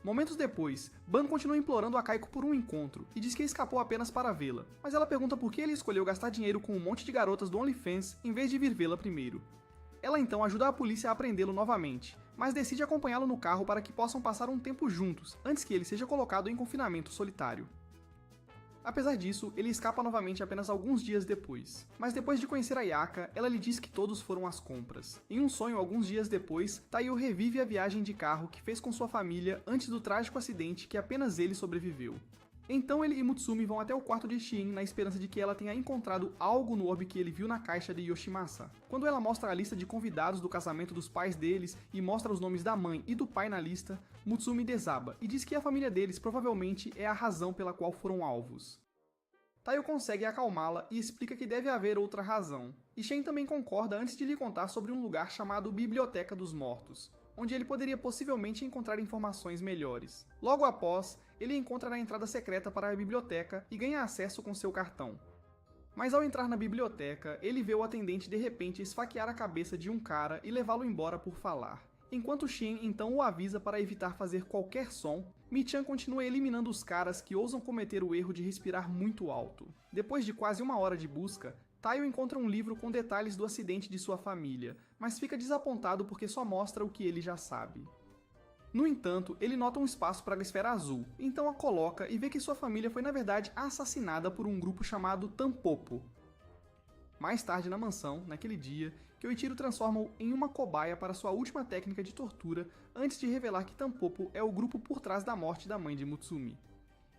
Momentos depois, Ban continua implorando a Kaiko por um encontro e diz que escapou apenas para vê-la, mas ela pergunta por que ele escolheu gastar dinheiro com um monte de garotas do OnlyFans em vez de vir vê-la primeiro. Ela então ajuda a polícia a prendê-lo novamente, mas decide acompanhá-lo no carro para que possam passar um tempo juntos, antes que ele seja colocado em confinamento solitário. Apesar disso, ele escapa novamente apenas alguns dias depois. Mas depois de conhecer Ayaka, ela lhe diz que todos foram às compras. Em um sonho alguns dias depois, Taiyo revive a viagem de carro que fez com sua família antes do trágico acidente que apenas ele sobreviveu. Então ele e Mutsumi vão até o quarto de Shin na esperança de que ela tenha encontrado algo no orbe que ele viu na caixa de Yoshimasa. Quando ela mostra a lista de convidados do casamento dos pais deles e mostra os nomes da mãe e do pai na lista, Mutsumi desaba e diz que a família deles provavelmente é a razão pela qual foram alvos. Taiyo consegue acalmá-la e explica que deve haver outra razão. E Shen também concorda antes de lhe contar sobre um lugar chamado Biblioteca dos Mortos, onde ele poderia possivelmente encontrar informações melhores. Logo após, ele encontra na entrada secreta para a biblioteca e ganha acesso com seu cartão. Mas ao entrar na biblioteca, ele vê o atendente de repente esfaquear a cabeça de um cara e levá-lo embora por falar. Enquanto Shin então o avisa para evitar fazer qualquer som, Mi-chan continua eliminando os caras que ousam cometer o erro de respirar muito alto. Depois de quase uma hora de busca, Taiyo encontra um livro com detalhes do acidente de sua família, mas fica desapontado porque só mostra o que ele já sabe. No entanto, ele nota um espaço para a esfera azul, então a coloca e vê que sua família foi na verdade assassinada por um grupo chamado Tampopo. Mais tarde na mansão, naquele dia, Kyoichiro transforma-o em uma cobaia para sua última técnica de tortura antes de revelar que Tampopo é o grupo por trás da morte da mãe de Mutsumi.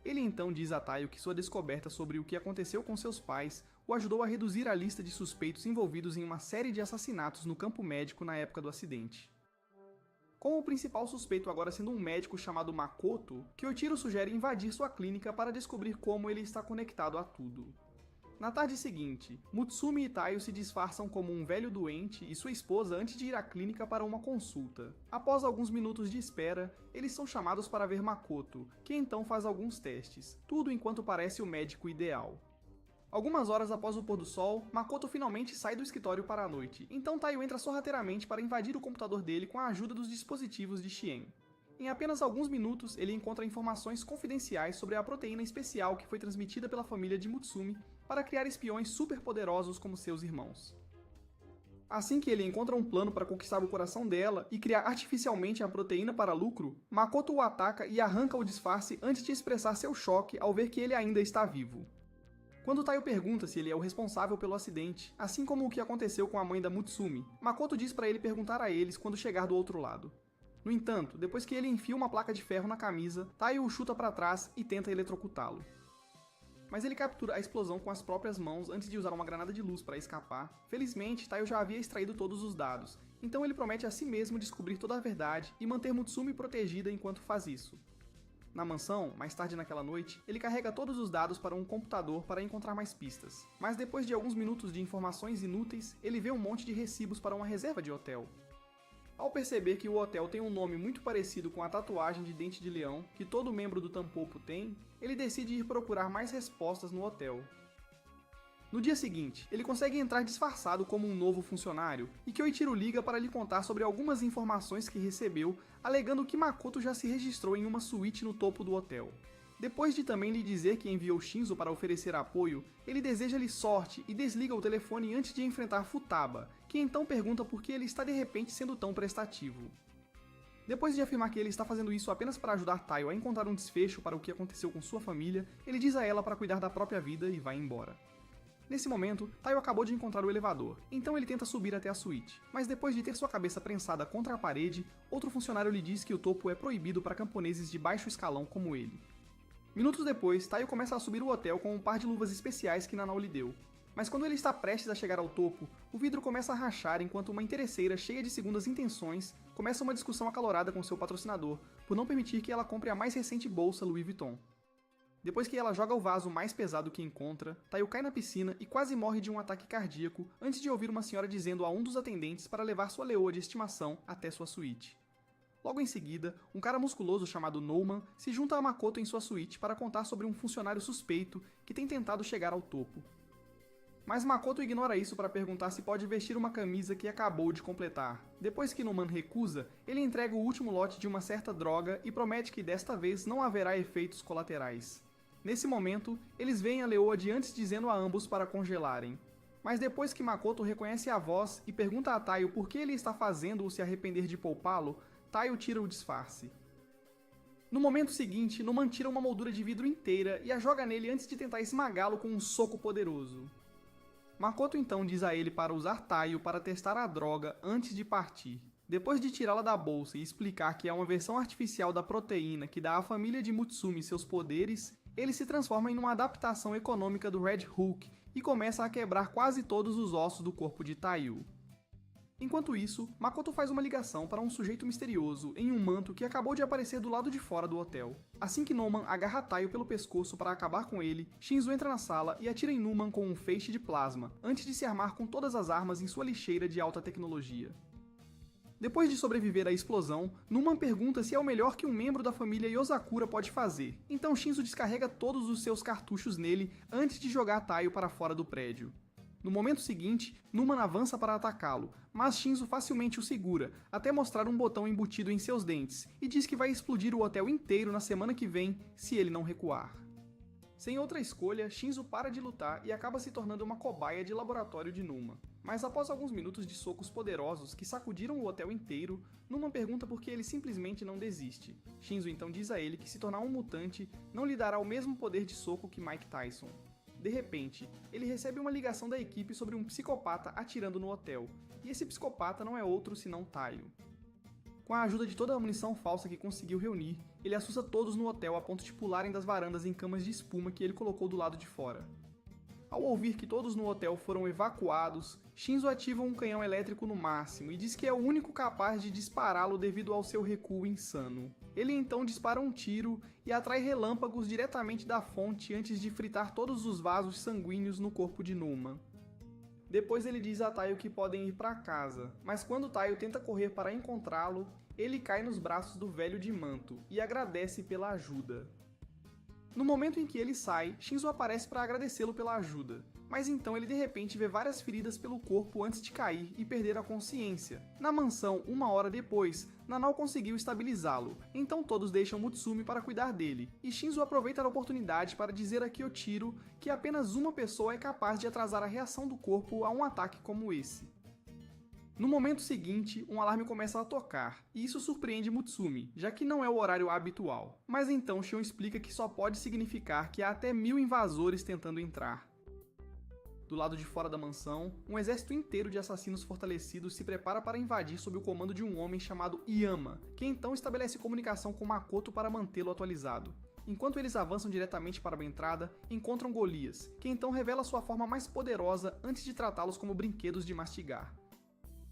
Ele então diz a Taiyo que sua descoberta sobre o que aconteceu com seus pais o ajudou a reduzir a lista de suspeitos envolvidos em uma série de assassinatos no campo médico na época do acidente. Com o principal suspeito agora sendo um médico chamado Makoto, Kyoichiro sugere invadir sua clínica para descobrir como ele está conectado a tudo. Na tarde seguinte, Mutsumi e Taio se disfarçam como um velho doente e sua esposa antes de ir à clínica para uma consulta. Após alguns minutos de espera, eles são chamados para ver Makoto, que então faz alguns testes, tudo enquanto parece o médico ideal. Algumas horas após o pôr do sol, Makoto finalmente sai do escritório para a noite, então Taio entra sorrateiramente para invadir o computador dele com a ajuda dos dispositivos de Shien. Em apenas alguns minutos, ele encontra informações confidenciais sobre a proteína especial que foi transmitida pela família de Mutsumi para criar espiões superpoderosos como seus irmãos. Assim que ele encontra um plano para conquistar o coração dela e criar artificialmente a proteína para lucro, Makoto o ataca e arranca o disfarce antes de expressar seu choque ao ver que ele ainda está vivo. Quando Taio pergunta se ele é o responsável pelo acidente, assim como o que aconteceu com a mãe da Mutsumi, Makoto diz para ele perguntar a eles quando chegar do outro lado. No entanto, depois que ele enfia uma placa de ferro na camisa, Taio o chuta para trás e tenta eletrocutá-lo. Mas ele captura a explosão com as próprias mãos antes de usar uma granada de luz para escapar. Felizmente, Taio já havia extraído todos os dados, então ele promete a si mesmo descobrir toda a verdade e manter Mutsumi protegida enquanto faz isso. Na mansão, mais tarde naquela noite, ele carrega todos os dados para um computador para encontrar mais pistas. Mas depois de alguns minutos de informações inúteis, ele vê um monte de recibos para uma reserva de hotel. Ao perceber que o hotel tem um nome muito parecido com a tatuagem de dente de leão que todo membro do Tampopo tem, ele decide ir procurar mais respostas no hotel. No dia seguinte, ele consegue entrar disfarçado como um novo funcionário, e Kyoichiro liga para lhe contar sobre algumas informações que recebeu, alegando que Makoto já se registrou em uma suíte no topo do hotel. Depois de também lhe dizer que enviou Shinzo para oferecer apoio, ele deseja-lhe sorte e desliga o telefone antes de enfrentar Futaba, que então pergunta por que ele está de repente sendo tão prestativo. Depois de afirmar que ele está fazendo isso apenas para ajudar Taio a encontrar um desfecho para o que aconteceu com sua família, ele diz a ela para cuidar da própria vida e vai embora. Nesse momento, Taio acabou de encontrar o elevador, então ele tenta subir até a suíte, mas depois de ter sua cabeça prensada contra a parede, outro funcionário lhe diz que o topo é proibido para camponeses de baixo escalão como ele. Minutos depois, Taio começa a subir o hotel com um par de luvas especiais que Nanao lhe deu. Mas quando ele está prestes a chegar ao topo, o vidro começa a rachar enquanto uma interesseira cheia de segundas intenções começa uma discussão acalorada com seu patrocinador, por não permitir que ela compre a mais recente bolsa Louis Vuitton. Depois que ela joga o vaso mais pesado que encontra, Taio cai na piscina e quase morre de um ataque cardíaco antes de ouvir uma senhora dizendo a um dos atendentes para levar sua leoa de estimação até sua suíte. Logo em seguida, um cara musculoso chamado Nouman se junta a Makoto em sua suíte para contar sobre um funcionário suspeito que tem tentado chegar ao topo. Mas Makoto ignora isso para perguntar se pode vestir uma camisa que acabou de completar. Depois que Nouman recusa, ele entrega o último lote de uma certa droga e promete que desta vez não haverá efeitos colaterais. Nesse momento, eles veem a leoa de antes dizendo a ambos para congelarem. Mas depois que Makoto reconhece a voz e pergunta a Taio por que ele está fazendo-o se arrepender de poupá-lo, Taio tira o disfarce. No momento seguinte, Nouman tira uma moldura de vidro inteira e a joga nele antes de tentar esmagá-lo com um soco poderoso. Makoto então diz a ele para usar Taio para testar a droga antes de partir. Depois de tirá-la da bolsa e explicar que é uma versão artificial da proteína que dá à família de Mutsumi seus poderes, ele se transforma em uma adaptação econômica do Red Hulk e começa a quebrar quase todos os ossos do corpo de Taio. Enquanto isso, Makoto faz uma ligação para um sujeito misterioso em um manto que acabou de aparecer do lado de fora do hotel. Assim que Nouman agarra Taio pelo pescoço para acabar com ele, Shinzo entra na sala e atira em Nouman com um feixe de plasma, antes de se armar com todas as armas em sua lixeira de alta tecnologia. Depois de sobreviver à explosão, Nouman pergunta se é o melhor que um membro da família Yosakura pode fazer, então Shinzo descarrega todos os seus cartuchos nele antes de jogar Taio para fora do prédio. No momento seguinte, Nouman avança para atacá-lo, mas Shinzo facilmente o segura, até mostrar um botão embutido em seus dentes, e diz que vai explodir o hotel inteiro na semana que vem se ele não recuar. Sem outra escolha, Shinzo para de lutar e acaba se tornando uma cobaia de laboratório de Nouman. Mas após alguns minutos de socos poderosos que sacudiram o hotel inteiro, Nouman pergunta por que ele simplesmente não desiste. Shinzo então diz a ele que se tornar um mutante não lhe dará o mesmo poder de soco que Mike Tyson. De repente, ele recebe uma ligação da equipe sobre um psicopata atirando no hotel, e esse psicopata não é outro senão Taio. Com a ajuda de toda a munição falsa que conseguiu reunir, ele assusta todos no hotel a ponto de pularem das varandas em camas de espuma que ele colocou do lado de fora. Ao ouvir que todos no hotel foram evacuados, Shinzo ativa um canhão elétrico no máximo e diz que é o único capaz de dispará-lo devido ao seu recuo insano. Ele então dispara um tiro e atrai relâmpagos diretamente da fonte antes de fritar todos os vasos sanguíneos no corpo de Numa. Depois ele diz a Taio que podem ir para casa, mas quando Taio tenta correr para encontrá-lo, ele cai nos braços do velho de manto e agradece pela ajuda. No momento em que ele sai, Shinzo aparece para agradecê-lo pela ajuda, mas então ele de repente vê várias feridas pelo corpo antes de cair e perder a consciência. Na mansão, uma hora depois, Nanao conseguiu estabilizá-lo, então todos deixam Mutsumi para cuidar dele, e Shinzo aproveita a oportunidade para dizer a Kyochiro que apenas uma pessoa é capaz de atrasar a reação do corpo a um ataque como esse. No momento seguinte, um alarme começa a tocar, e isso surpreende Mutsumi, já que não é o horário habitual. Mas então Shion explica que só pode significar que há até 1000 invasores tentando entrar. Do lado de fora da mansão, um exército inteiro de assassinos fortalecidos se prepara para invadir sob o comando de um homem chamado Yama, que então estabelece comunicação com Makoto para mantê-lo atualizado. Enquanto eles avançam diretamente para a entrada, encontram Golias, que então revela sua forma mais poderosa antes de tratá-los como brinquedos de mastigar.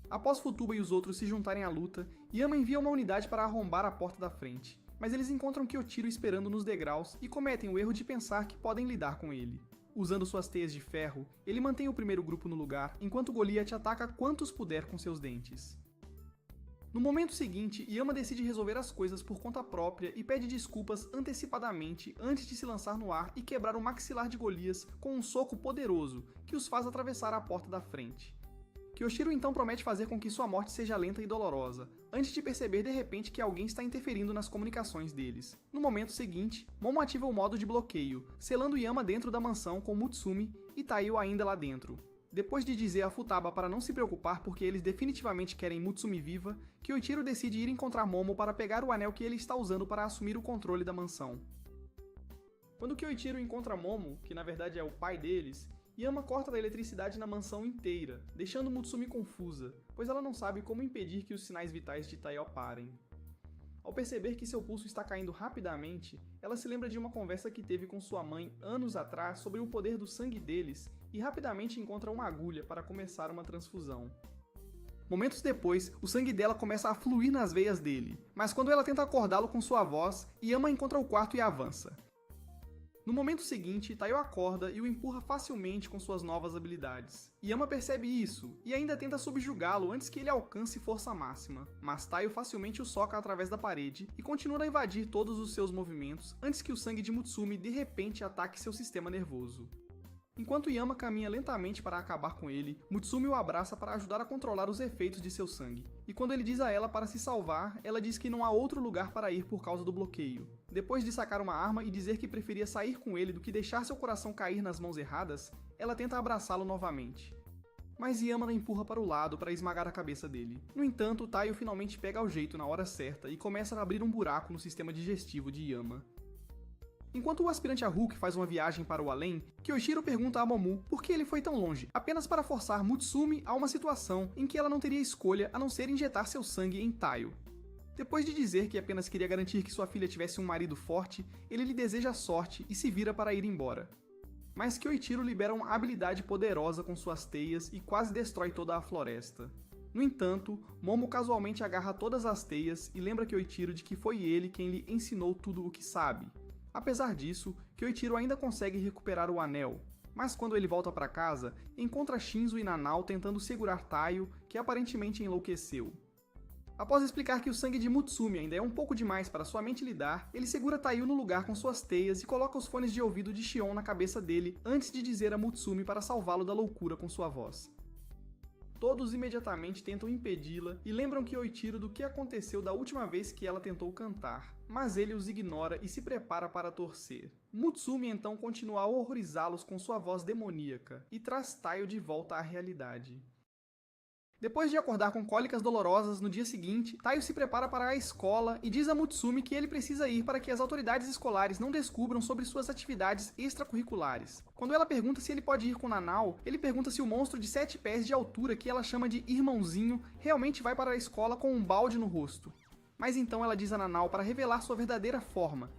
Após Futuba e os outros se juntarem à luta, Yama envia uma unidade para arrombar a porta da frente, mas eles encontram Kyochiro esperando nos degraus e cometem o erro de pensar que podem lidar com ele. Usando suas teias de ferro, ele mantém o primeiro grupo no lugar, enquanto Goliath ataca quantos puder com seus dentes. No momento seguinte, Yama decide resolver as coisas por conta própria e pede desculpas antecipadamente antes de se lançar no ar e quebrar o maxilar de Golias com um soco poderoso, que os faz atravessar a porta da frente. Kyochiro então promete fazer com que sua morte seja lenta e dolorosa, antes de perceber de repente que alguém está interferindo nas comunicações deles. No momento seguinte, Momo ativa o modo de bloqueio, selando Yama dentro da mansão com Mutsumi e Taio ainda lá dentro. Depois de dizer a Futaba para não se preocupar porque eles definitivamente querem Mutsumi viva, Kyoichiro decide ir encontrar Momo para pegar o anel que ele está usando para assumir o controle da mansão. Quando Kyoichiro encontra Momo, que na verdade é o pai deles, Yama corta a eletricidade na mansão inteira, deixando Mutsumi confusa, pois ela não sabe como impedir que os sinais vitais de Taio parem. Ao perceber que seu pulso está caindo rapidamente, ela se lembra de uma conversa que teve com sua mãe anos atrás sobre o poder do sangue deles e rapidamente encontra uma agulha para começar uma transfusão. Momentos depois, o sangue dela começa a fluir nas veias dele, mas quando ela tenta acordá-lo com sua voz, Yama encontra o quarto e avança. No momento seguinte, Taio acorda e o empurra facilmente com suas novas habilidades. Yama percebe isso e ainda tenta subjugá-lo antes que ele alcance força máxima, mas Taio facilmente o soca através da parede e continua a invadir todos os seus movimentos antes que o sangue de Mutsumi de repente ataque seu sistema nervoso. Enquanto Yama caminha lentamente para acabar com ele, Mutsumi o abraça para ajudar a controlar os efeitos de seu sangue. E quando ele diz a ela para se salvar, ela diz que não há outro lugar para ir por causa do bloqueio. Depois de sacar uma arma e dizer que preferia sair com ele do que deixar seu coração cair nas mãos erradas, ela tenta abraçá-lo novamente. Mas Yama a empurra para o lado para esmagar a cabeça dele. No entanto, Taio finalmente pega o jeito na hora certa e começa a abrir um buraco no sistema digestivo de Yama. Enquanto o aspirante a Hulk faz uma viagem para o além, Kyoichiro pergunta a Momo por que ele foi tão longe, apenas para forçar Mutsumi a uma situação em que ela não teria escolha a não ser injetar seu sangue em Taio. Depois de dizer que apenas queria garantir que sua filha tivesse um marido forte, ele lhe deseja sorte e se vira para ir embora. Mas Kyoichiro libera uma habilidade poderosa com suas teias e quase destrói toda a floresta. No entanto, Momo casualmente agarra todas as teias e lembra Kyoichiro de que foi ele quem lhe ensinou tudo o que sabe. Apesar disso, Kyoichiro ainda consegue recuperar o anel, mas quando ele volta para casa, encontra Shinzo e Nanao tentando segurar Taio, que aparentemente enlouqueceu. Após explicar que o sangue de Mutsumi ainda é um pouco demais para sua mente lidar, ele segura Taio no lugar com suas teias e coloca os fones de ouvido de Shion na cabeça dele antes de dizer a Mutsumi para salvá-lo da loucura com sua voz. Todos imediatamente tentam impedi-la e lembram Kyoichiro do que aconteceu da última vez que ela tentou cantar, mas ele os ignora e se prepara para torcer. Mutsumi então continua a horrorizá-los com sua voz demoníaca e traz Taio de volta à realidade. Depois de acordar com cólicas dolorosas no dia seguinte, Taio se prepara para a escola e diz a Mutsumi que ele precisa ir para que as autoridades escolares não descubram sobre suas atividades extracurriculares. Quando ela pergunta se ele pode ir com Nanao, ele pergunta se o monstro de 7 pés de altura que ela chama de irmãozinho realmente vai para a escola com um balde no rosto. Mas então ela diz a Nanao para revelar sua verdadeira forma.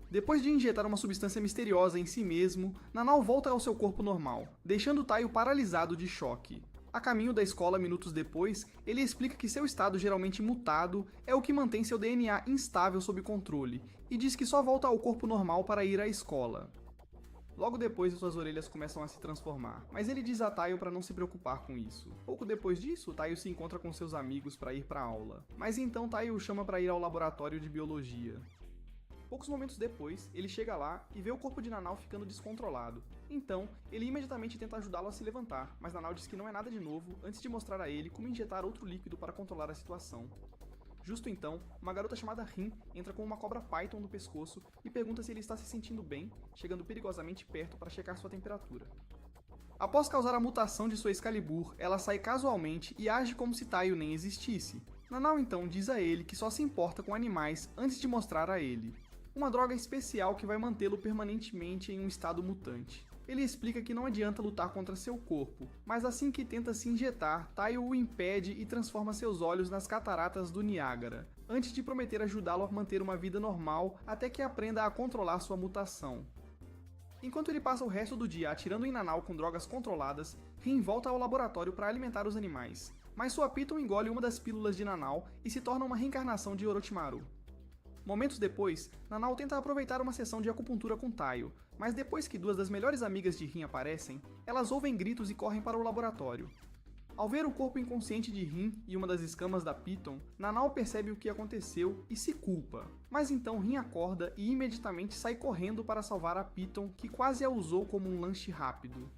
Depois de injetar uma substância misteriosa em si mesmo, Nanau volta ao seu corpo normal, deixando Taio paralisado de choque. A caminho da escola minutos depois, ele explica que seu estado geralmente mutado é o que mantém seu DNA instável sob controle, e diz que só volta ao corpo normal para ir à escola. Logo depois, suas orelhas começam a se transformar, mas ele diz a Taio para não se preocupar com isso. Pouco depois disso, Taio se encontra com seus amigos para ir para a aula, mas então Taio o chama para ir ao laboratório de biologia. Poucos momentos depois, ele chega lá e vê o corpo de Nanau ficando descontrolado. Então, ele imediatamente tenta ajudá-lo a se levantar, mas Nanau diz que não é nada de novo antes de mostrar a ele como injetar outro líquido para controlar a situação. Justo então, uma garota chamada Rin entra com uma cobra python no pescoço e pergunta se ele está se sentindo bem, chegando perigosamente perto para checar sua temperatura. Após causar a mutação de sua Excalibur, ela sai casualmente e age como se Taio nem existisse. Nanau então diz a ele que só se importa com animais antes de mostrar a ele uma droga especial que vai mantê-lo permanentemente em um estado mutante. Ele explica que não adianta lutar contra seu corpo, mas assim que tenta se injetar, Taio o impede e transforma seus olhos nas cataratas do Niágara, antes de prometer ajudá-lo a manter uma vida normal até que aprenda a controlar sua mutação. Enquanto ele passa o resto do dia atirando em Nanau com drogas controladas, Rin volta ao laboratório para alimentar os animais, mas sua Python engole uma das pílulas de Nanau e se torna uma reencarnação de Orochimaru. Momentos depois, Nanau tenta aproveitar uma sessão de acupuntura com Taio, mas depois que duas das melhores amigas de Rin aparecem, elas ouvem gritos e correm para o laboratório. Ao ver o corpo inconsciente de Rin e uma das escamas da Python, Nanau percebe o que aconteceu e se culpa. Mas então Rin acorda e imediatamente sai correndo para salvar a Python, que quase a usou como um lanche rápido.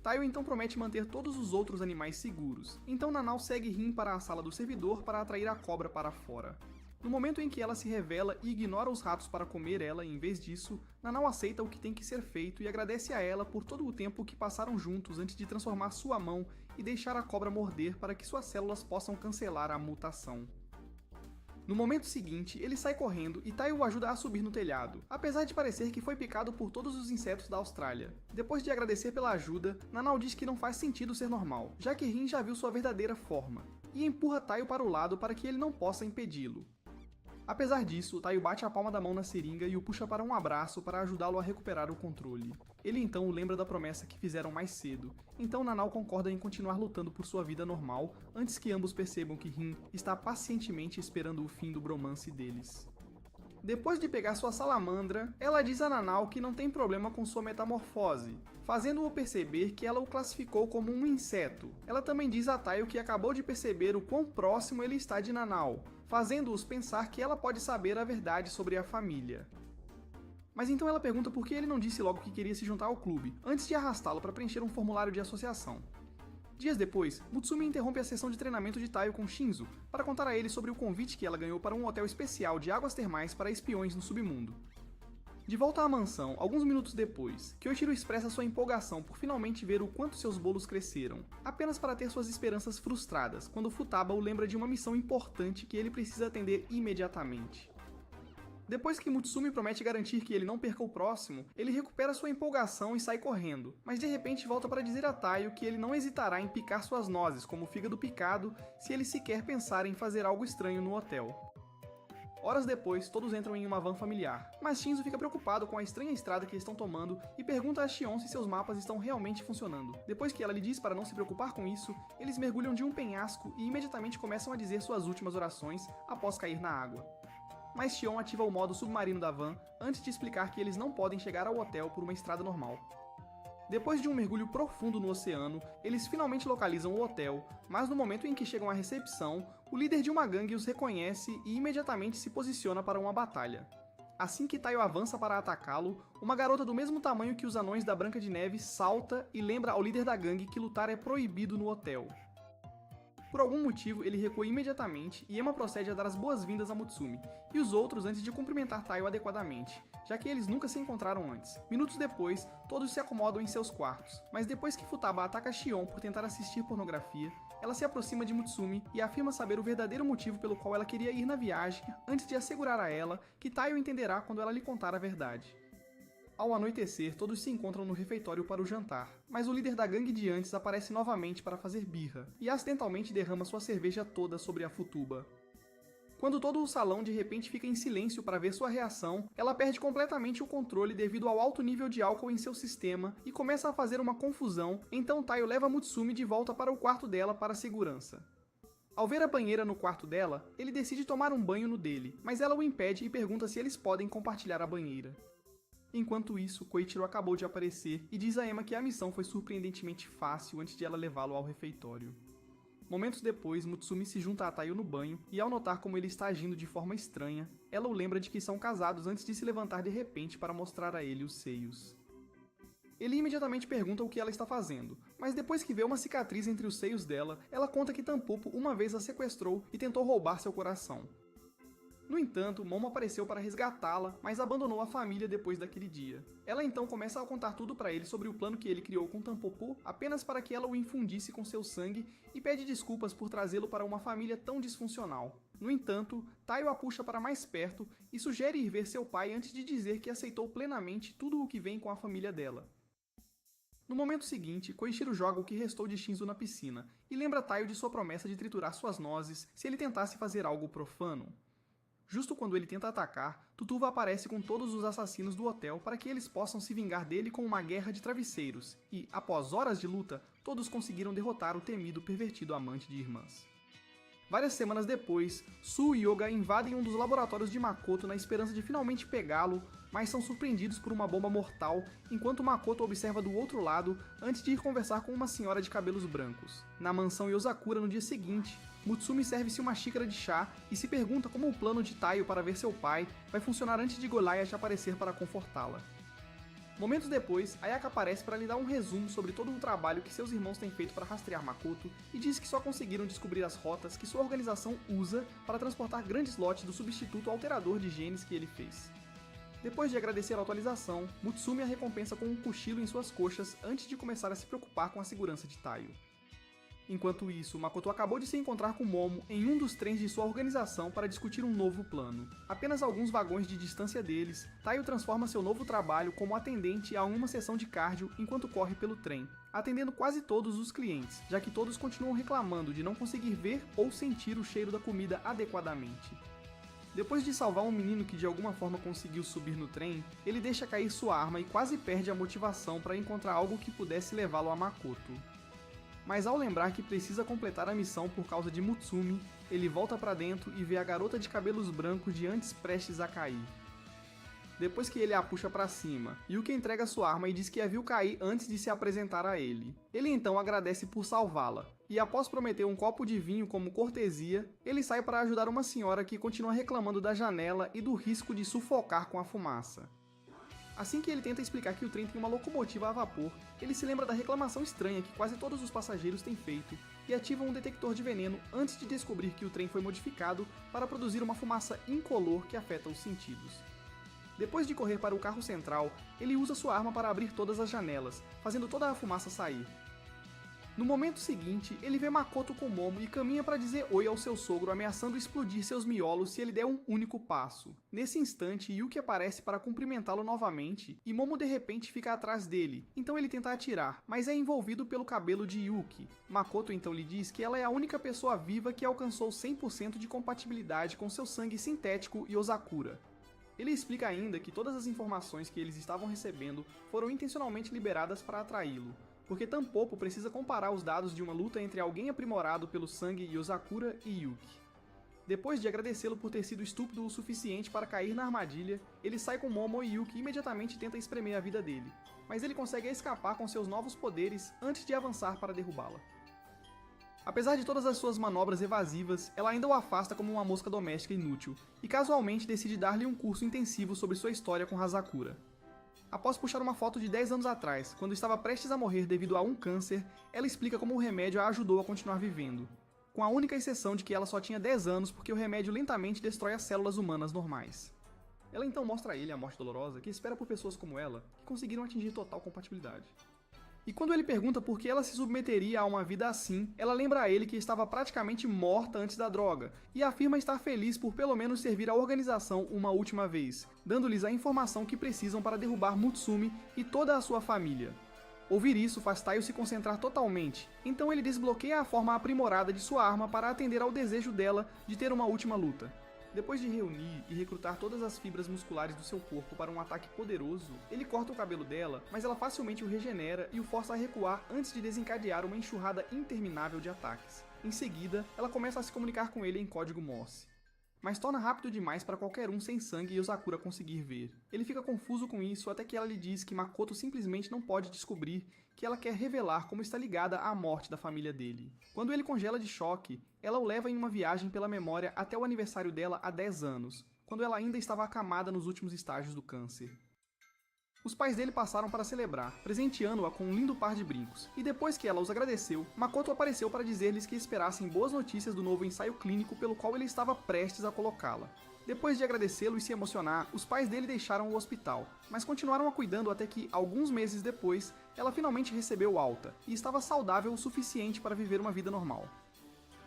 Taio então promete manter todos os outros animais seguros, então Nanau segue Rin para a sala do servidor para atrair a cobra para fora. No momento em que ela se revela e ignora os ratos para comer ela em vez disso, Nanau aceita o que tem que ser feito e agradece a ela por todo o tempo que passaram juntos antes de transformar sua mão e deixar a cobra morder para que suas células possam cancelar a mutação. No momento seguinte, ele sai correndo e Taio o ajuda a subir no telhado, apesar de parecer que foi picado por todos os insetos da Austrália. Depois de agradecer pela ajuda, Nanau diz que não faz sentido ser normal, já que Rin já viu sua verdadeira forma, e empurra Taio para o lado para que ele não possa impedi-lo. Apesar disso, Taio bate a palma da mão na seringa e o puxa para um abraço para ajudá-lo a recuperar o controle. Ele então o lembra da promessa que fizeram mais cedo, então Nanau concorda em continuar lutando por sua vida normal, antes que ambos percebam que Rin está pacientemente esperando o fim do bromance deles. Depois de pegar sua salamandra, ela diz a Nanau que não tem problema com sua metamorfose, fazendo-o perceber que ela o classificou como um inseto. Ela também diz a Taio que acabou de perceber o quão próximo ele está de Nanau, fazendo-os pensar que ela pode saber a verdade sobre a família. Mas então ela pergunta por que ele não disse logo que queria se juntar ao clube, antes de arrastá-lo para preencher um formulário de associação. Dias depois, Mutsumi interrompe a sessão de treinamento de Taio com Shinzo para contar a ele sobre o convite que ela ganhou para um hotel especial de águas termais para espiões no submundo. De volta à mansão, alguns minutos depois, Kyoichiro expressa sua empolgação por finalmente ver o quanto seus bolos cresceram, apenas para ter suas esperanças frustradas quando Futaba o lembra de uma missão importante que ele precisa atender imediatamente. Depois que Mutsumi promete garantir que ele não perca o próximo, ele recupera sua empolgação e sai correndo, mas de repente volta para dizer a Taio que ele não hesitará em picar suas nozes como fígado picado se ele sequer pensar em fazer algo estranho no hotel. Horas depois, todos entram em uma van familiar, mas Shinzo fica preocupado com a estranha estrada que eles estão tomando e pergunta a Shion se seus mapas estão realmente funcionando. Depois que ela lhe diz para não se preocupar com isso, eles mergulham de um penhasco e imediatamente começam a dizer suas últimas orações após cair na água. Mas Shion ativa o modo submarino da van antes de explicar que eles não podem chegar ao hotel por uma estrada normal. Depois de um mergulho profundo no oceano, eles finalmente localizam o hotel, mas no momento em que chegam à recepção, o líder de uma gangue os reconhece e imediatamente se posiciona para uma batalha. Assim que Taio avança para atacá-lo, uma garota do mesmo tamanho que os anões da Branca de Neve salta e lembra ao líder da gangue que lutar é proibido no hotel. Por algum motivo, ele recua imediatamente e Ema procede a dar as boas-vindas a Mutsumi, e os outros antes de cumprimentar Taio adequadamente, já que eles nunca se encontraram antes. Minutos depois, todos se acomodam em seus quartos, mas depois que Futaba ataca Shion por tentar assistir pornografia, ela se aproxima de Mutsumi e afirma saber o verdadeiro motivo pelo qual ela queria ir na viagem, antes de assegurar a ela que Taio entenderá quando ela lhe contar a verdade. Ao anoitecer, todos se encontram no refeitório para o jantar, mas o líder da gangue de antes aparece novamente para fazer birra, e acidentalmente derrama sua cerveja toda sobre a Futuba. Quando todo o salão de repente fica em silêncio para ver sua reação, ela perde completamente o controle devido ao alto nível de álcool em seu sistema e começa a fazer uma confusão, então Taio leva Mutsumi de volta para o quarto dela para segurança. Ao ver a banheira no quarto dela, ele decide tomar um banho no dele, mas ela o impede e pergunta se eles podem compartilhar a banheira. Enquanto isso, Koichiro acabou de aparecer e diz a Emma que a missão foi surpreendentemente fácil antes de ela levá-lo ao refeitório. Momentos depois, Mutsumi se junta a Taio no banho e ao notar como ele está agindo de forma estranha, ela o lembra de que são casados antes de se levantar de repente para mostrar a ele os seios. Ele imediatamente pergunta o que ela está fazendo, mas depois que vê uma cicatriz entre os seios dela, ela conta que Tampopo uma vez a sequestrou e tentou roubar seu coração. No entanto, Momo apareceu para resgatá-la, mas abandonou a família depois daquele dia. Ela então começa a contar tudo para ele sobre o plano que ele criou com Tampopo apenas para que ela o infundisse com seu sangue e pede desculpas por trazê-lo para uma família tão disfuncional. No entanto, Taio a puxa para mais perto e sugere ir ver seu pai antes de dizer que aceitou plenamente tudo o que vem com a família dela. No momento seguinte, Koichiro joga o que restou de Shinzo na piscina e lembra Taio de sua promessa de triturar suas nozes se ele tentasse fazer algo profano. Justo quando ele tenta atacar, Tutuva aparece com todos os assassinos do hotel para que eles possam se vingar dele com uma guerra de travesseiros e, após horas de luta, todos conseguiram derrotar o temido pervertido amante de irmãs. Várias semanas depois, Su e Yoga invadem um dos laboratórios de Makoto na esperança de finalmente pegá-lo, mas são surpreendidos por uma bomba mortal enquanto Makoto observa do outro lado antes de ir conversar com uma senhora de cabelos brancos. Na mansão Yozakura no dia seguinte, Mutsumi serve-se uma xícara de chá e se pergunta como o plano de Taio para ver seu pai vai funcionar antes de Goliath aparecer para confortá-la. Momentos depois, Ayaka aparece para lhe dar um resumo sobre todo o trabalho que seus irmãos têm feito para rastrear Makoto e diz que só conseguiram descobrir as rotas que sua organização usa para transportar grandes lotes do substituto alterador de genes que ele fez. Depois de agradecer a atualização, Mutsumi a recompensa com um cochilo em suas coxas antes de começar a se preocupar com a segurança de Taio. Enquanto isso, Makoto acabou de se encontrar com Momo em um dos trens de sua organização para discutir um novo plano. Apenas alguns vagões de distância deles, Taio transforma seu novo trabalho como atendente a uma sessão de cardio enquanto corre pelo trem, atendendo quase todos os clientes, já que todos continuam reclamando de não conseguir ver ou sentir o cheiro da comida adequadamente. Depois de salvar um menino que de alguma forma conseguiu subir no trem, ele deixa cair sua arma e quase perde a motivação para encontrar algo que pudesse levá-lo a Makoto. Mas ao lembrar que precisa completar a missão por causa de Mutsumi, ele volta para dentro e vê a garota de cabelos brancos de antes prestes a cair. Depois que ele a puxa para cima, Yuki entrega sua arma e diz que a viu cair antes de se apresentar a ele. Ele então agradece por salvá-la, e após prometer um copo de vinho como cortesia, ele sai para ajudar uma senhora que continua reclamando da janela e do risco de sufocar com a fumaça. Assim que ele tenta explicar que o trem tem uma locomotiva a vapor, ele se lembra da reclamação estranha que quase todos os passageiros têm feito e ativa um detector de veneno antes de descobrir que o trem foi modificado para produzir uma fumaça incolor que afeta os sentidos. Depois de correr para o carro central, ele usa sua arma para abrir todas as janelas, fazendo toda a fumaça sair. No momento seguinte, ele vê Makoto com Momo e caminha para dizer oi ao seu sogro, ameaçando explodir seus miolos se ele der um único passo. Nesse instante, Yuki aparece para cumprimentá-lo novamente e Momo de repente fica atrás dele, então ele tenta atirar, mas é envolvido pelo cabelo de Yuki. Makoto então lhe diz que ela é a única pessoa viva que alcançou 100% de compatibilidade com seu sangue sintético e Ozakura. Ele explica ainda que todas as informações que eles estavam recebendo foram intencionalmente liberadas para atraí-lo, porque Tampopo precisa comparar os dados de uma luta entre alguém aprimorado pelo sangue Yozakura e Yuki. Depois de agradecê-lo por ter sido estúpido o suficiente para cair na armadilha, ele sai com Momo e Yuki e imediatamente tenta espremer a vida dele, mas ele consegue escapar com seus novos poderes antes de avançar para derrubá-la. Apesar de todas as suas manobras evasivas, ela ainda o afasta como uma mosca doméstica inútil, e casualmente decide dar-lhe um curso intensivo sobre sua história com Hazakura. Após puxar uma foto de 10 anos atrás, quando estava prestes a morrer devido a um câncer, ela explica como o remédio a ajudou a continuar vivendo, com a única exceção de que ela só tinha 10 anos porque o remédio lentamente destrói as células humanas normais. Ela então mostra a ele a morte dolorosa que espera por pessoas como ela, que conseguiram atingir total compatibilidade. E quando ele pergunta por que ela se submeteria a uma vida assim, ela lembra a ele que estava praticamente morta antes da droga, e afirma estar feliz por pelo menos servir a organização uma última vez, dando-lhes a informação que precisam para derrubar Mutsumi e toda a sua família. Ouvir isso faz Taio se concentrar totalmente, então ele desbloqueia a forma aprimorada de sua arma para atender ao desejo dela de ter uma última luta. Depois de reunir e recrutar todas as fibras musculares do seu corpo para um ataque poderoso, ele corta o cabelo dela, mas ela facilmente o regenera e o força a recuar antes de desencadear uma enxurrada interminável de ataques. Em seguida, ela começa a se comunicar com ele em código Morse. Mas torna rápido demais para qualquer um sem sangue e Osakura conseguir ver. Ele fica confuso com isso até que ela lhe diz que Makoto simplesmente não pode descobrir que ela quer revelar como está ligada à morte da família dele. Quando ele congela de choque, ela o leva em uma viagem pela memória até o aniversário dela há 10 anos, quando ela ainda estava acamada nos últimos estágios do câncer. Os pais dele passaram para celebrar, presenteando-a com um lindo par de brincos, e depois que ela os agradeceu, Makoto apareceu para dizer-lhes que esperassem boas notícias do novo ensaio clínico pelo qual ele estava prestes a colocá-la. Depois de agradecê-lo e se emocionar, os pais dele deixaram o hospital, mas continuaram a cuidando até que, alguns meses depois, ela finalmente recebeu alta, e estava saudável o suficiente para viver uma vida normal.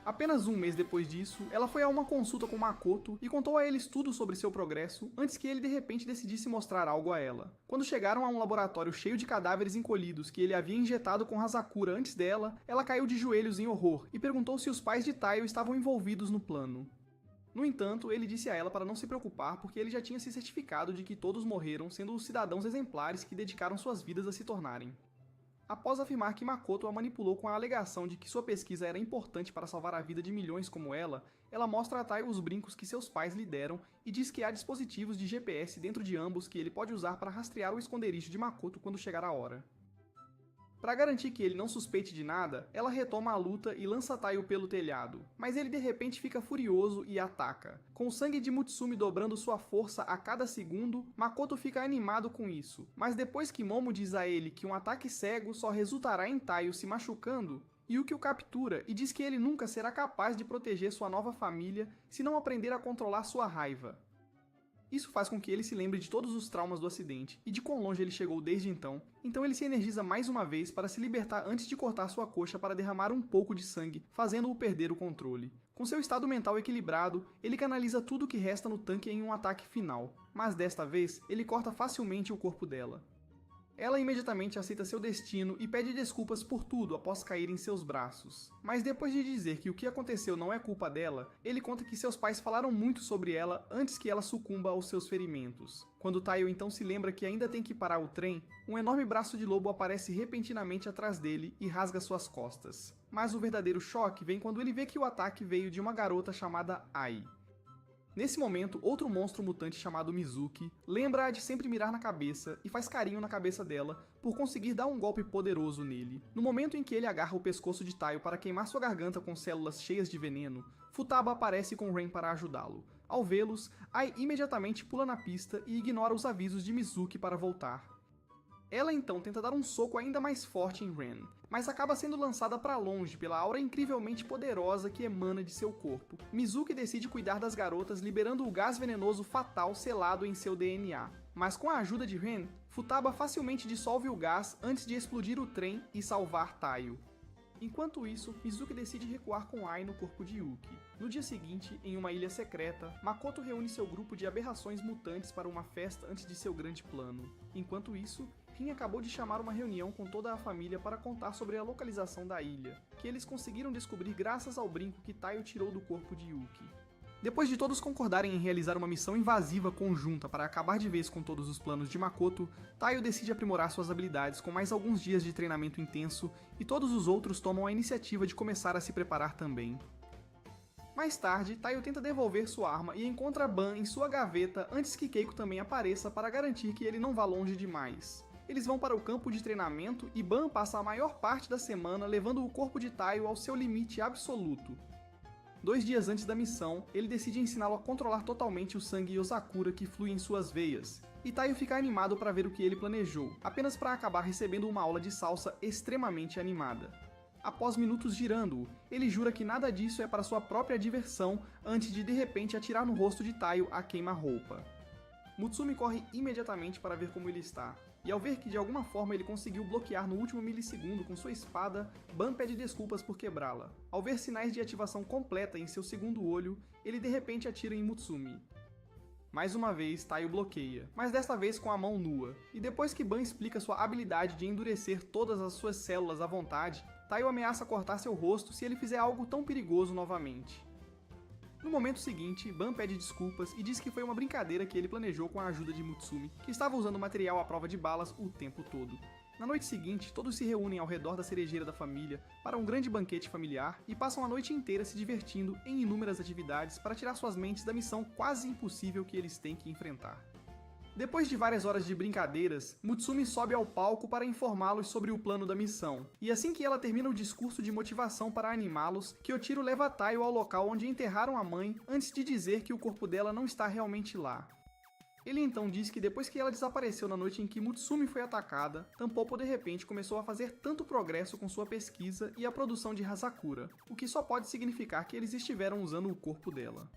Apenas um mês depois disso, ela foi a uma consulta com Makoto e contou a eles tudo sobre seu progresso antes que ele de repente decidisse mostrar algo a ela. Quando chegaram a um laboratório cheio de cadáveres encolhidos que ele havia injetado com Hazakura antes dela, ela caiu de joelhos em horror e perguntou se os pais de Taiyo estavam envolvidos no plano. No entanto, ele disse a ela para não se preocupar porque ele já tinha se certificado de que todos morreram, sendo os cidadãos exemplares que dedicaram suas vidas a se tornarem. Após afirmar que Makoto a manipulou com a alegação de que sua pesquisa era importante para salvar a vida de milhões como ela mostra a Taiyo os brincos que seus pais lhe deram e diz que há dispositivos de GPS dentro de ambos que ele pode usar para rastrear o esconderijo de Makoto quando chegar a hora. Para garantir que ele não suspeite de nada, ela retoma a luta e lança Taiyo pelo telhado, mas ele de repente fica furioso e ataca. Com o sangue de Mutsumi dobrando sua força a cada segundo, Makoto fica animado com isso, mas depois que Momo diz a ele que um ataque cego só resultará em Taiyo se machucando, Yuki o captura e diz que ele nunca será capaz de proteger sua nova família se não aprender a controlar sua raiva. Isso faz com que ele se lembre de todos os traumas do acidente e de quão longe ele chegou desde então ele se energiza mais uma vez para se libertar antes de cortar sua coxa para derramar um pouco de sangue, fazendo-o perder o controle. Com seu estado mental equilibrado, ele canaliza tudo o que resta no tanque em um ataque final, mas desta vez ele corta facilmente o corpo dela. Ela imediatamente aceita seu destino e pede desculpas por tudo após cair em seus braços. Mas depois de dizer que o que aconteceu não é culpa dela, ele conta que seus pais falaram muito sobre ela antes que ela sucumba aos seus ferimentos. Quando Taiyo então se lembra que ainda tem que parar o trem, um enorme braço de lobo aparece repentinamente atrás dele e rasga suas costas. Mas o verdadeiro choque vem quando ele vê que o ataque veio de uma garota chamada Ai. Nesse momento, outro monstro mutante chamado Mizuki lembra-a de sempre mirar na cabeça e faz carinho na cabeça dela por conseguir dar um golpe poderoso nele. No momento em que ele agarra o pescoço de Taiyo para queimar sua garganta com células cheias de veneno, Futaba aparece com Ren para ajudá-lo. Ao vê-los, Ai imediatamente pula na pista e ignora os avisos de Mizuki para voltar. Ela então tenta dar um soco ainda mais forte em Ren, mas acaba sendo lançada para longe pela aura incrivelmente poderosa que emana de seu corpo. Mizuki decide cuidar das garotas liberando o gás venenoso fatal selado em seu DNA. Mas com a ajuda de Ren, Futaba facilmente dissolve o gás antes de explodir o trem e salvar Taiyo. Enquanto isso, Mizuki decide recuar com Ai no corpo de Yuki. No dia seguinte, em uma ilha secreta, Makoto reúne seu grupo de aberrações mutantes para uma festa antes de seu grande plano. Enquanto isso, Rin acabou de chamar uma reunião com toda a família para contar sobre a localização da ilha, que eles conseguiram descobrir graças ao brinco que Taiyo tirou do corpo de Yuki. Depois de todos concordarem em realizar uma missão invasiva conjunta para acabar de vez com todos os planos de Makoto, Taiyo decide aprimorar suas habilidades com mais alguns dias de treinamento intenso e todos os outros tomam a iniciativa de começar a se preparar também. Mais tarde, Taiyo tenta devolver sua arma e encontra Ban em sua gaveta antes que Keiko também apareça para garantir que ele não vá longe demais. Eles vão para o campo de treinamento e Ban passa a maior parte da semana levando o corpo de Taiyo ao seu limite absoluto. 2 dias antes da missão, ele decide ensiná-lo a controlar totalmente o sangue Yozakura que flui em suas veias, e Taiyo fica animado para ver o que ele planejou, apenas para acabar recebendo uma aula de salsa extremamente animada. Após minutos girando-o, ele jura que nada disso é para sua própria diversão antes de repente atirar no rosto de Taiyo a queima-roupa. Mutsumi corre imediatamente para ver como ele está, e ao ver que de alguma forma ele conseguiu bloquear no último milissegundo com sua espada, Ban pede desculpas por quebrá-la. Ao ver sinais de ativação completa em seu segundo olho, ele de repente atira em Mutsumi. Mais uma vez, Taiyo bloqueia, mas desta vez com a mão nua, e depois que Ban explica sua habilidade de endurecer todas as suas células à vontade, Taiyo ameaça cortar seu rosto se ele fizer algo tão perigoso novamente. No momento seguinte, Ban pede desculpas e diz que foi uma brincadeira que ele planejou com a ajuda de Mutsumi, que estava usando material à prova de balas o tempo todo. Na noite seguinte, todos se reúnem ao redor da cerejeira da família para um grande banquete familiar e passam a noite inteira se divertindo em inúmeras atividades para tirar suas mentes da missão quase impossível que eles têm que enfrentar. Depois de várias horas de brincadeiras, Mutsumi sobe ao palco para informá-los sobre o plano da missão, e assim que ela termina o discurso de motivação para animá-los, Kyochiro leva Taiyo ao local onde enterraram a mãe antes de dizer que o corpo dela não está realmente lá. Ele então diz que depois que ela desapareceu na noite em que Mutsumi foi atacada, Tampopo de repente começou a fazer tanto progresso com sua pesquisa e a produção de Hazakura, o que só pode significar que eles estiveram usando o corpo dela.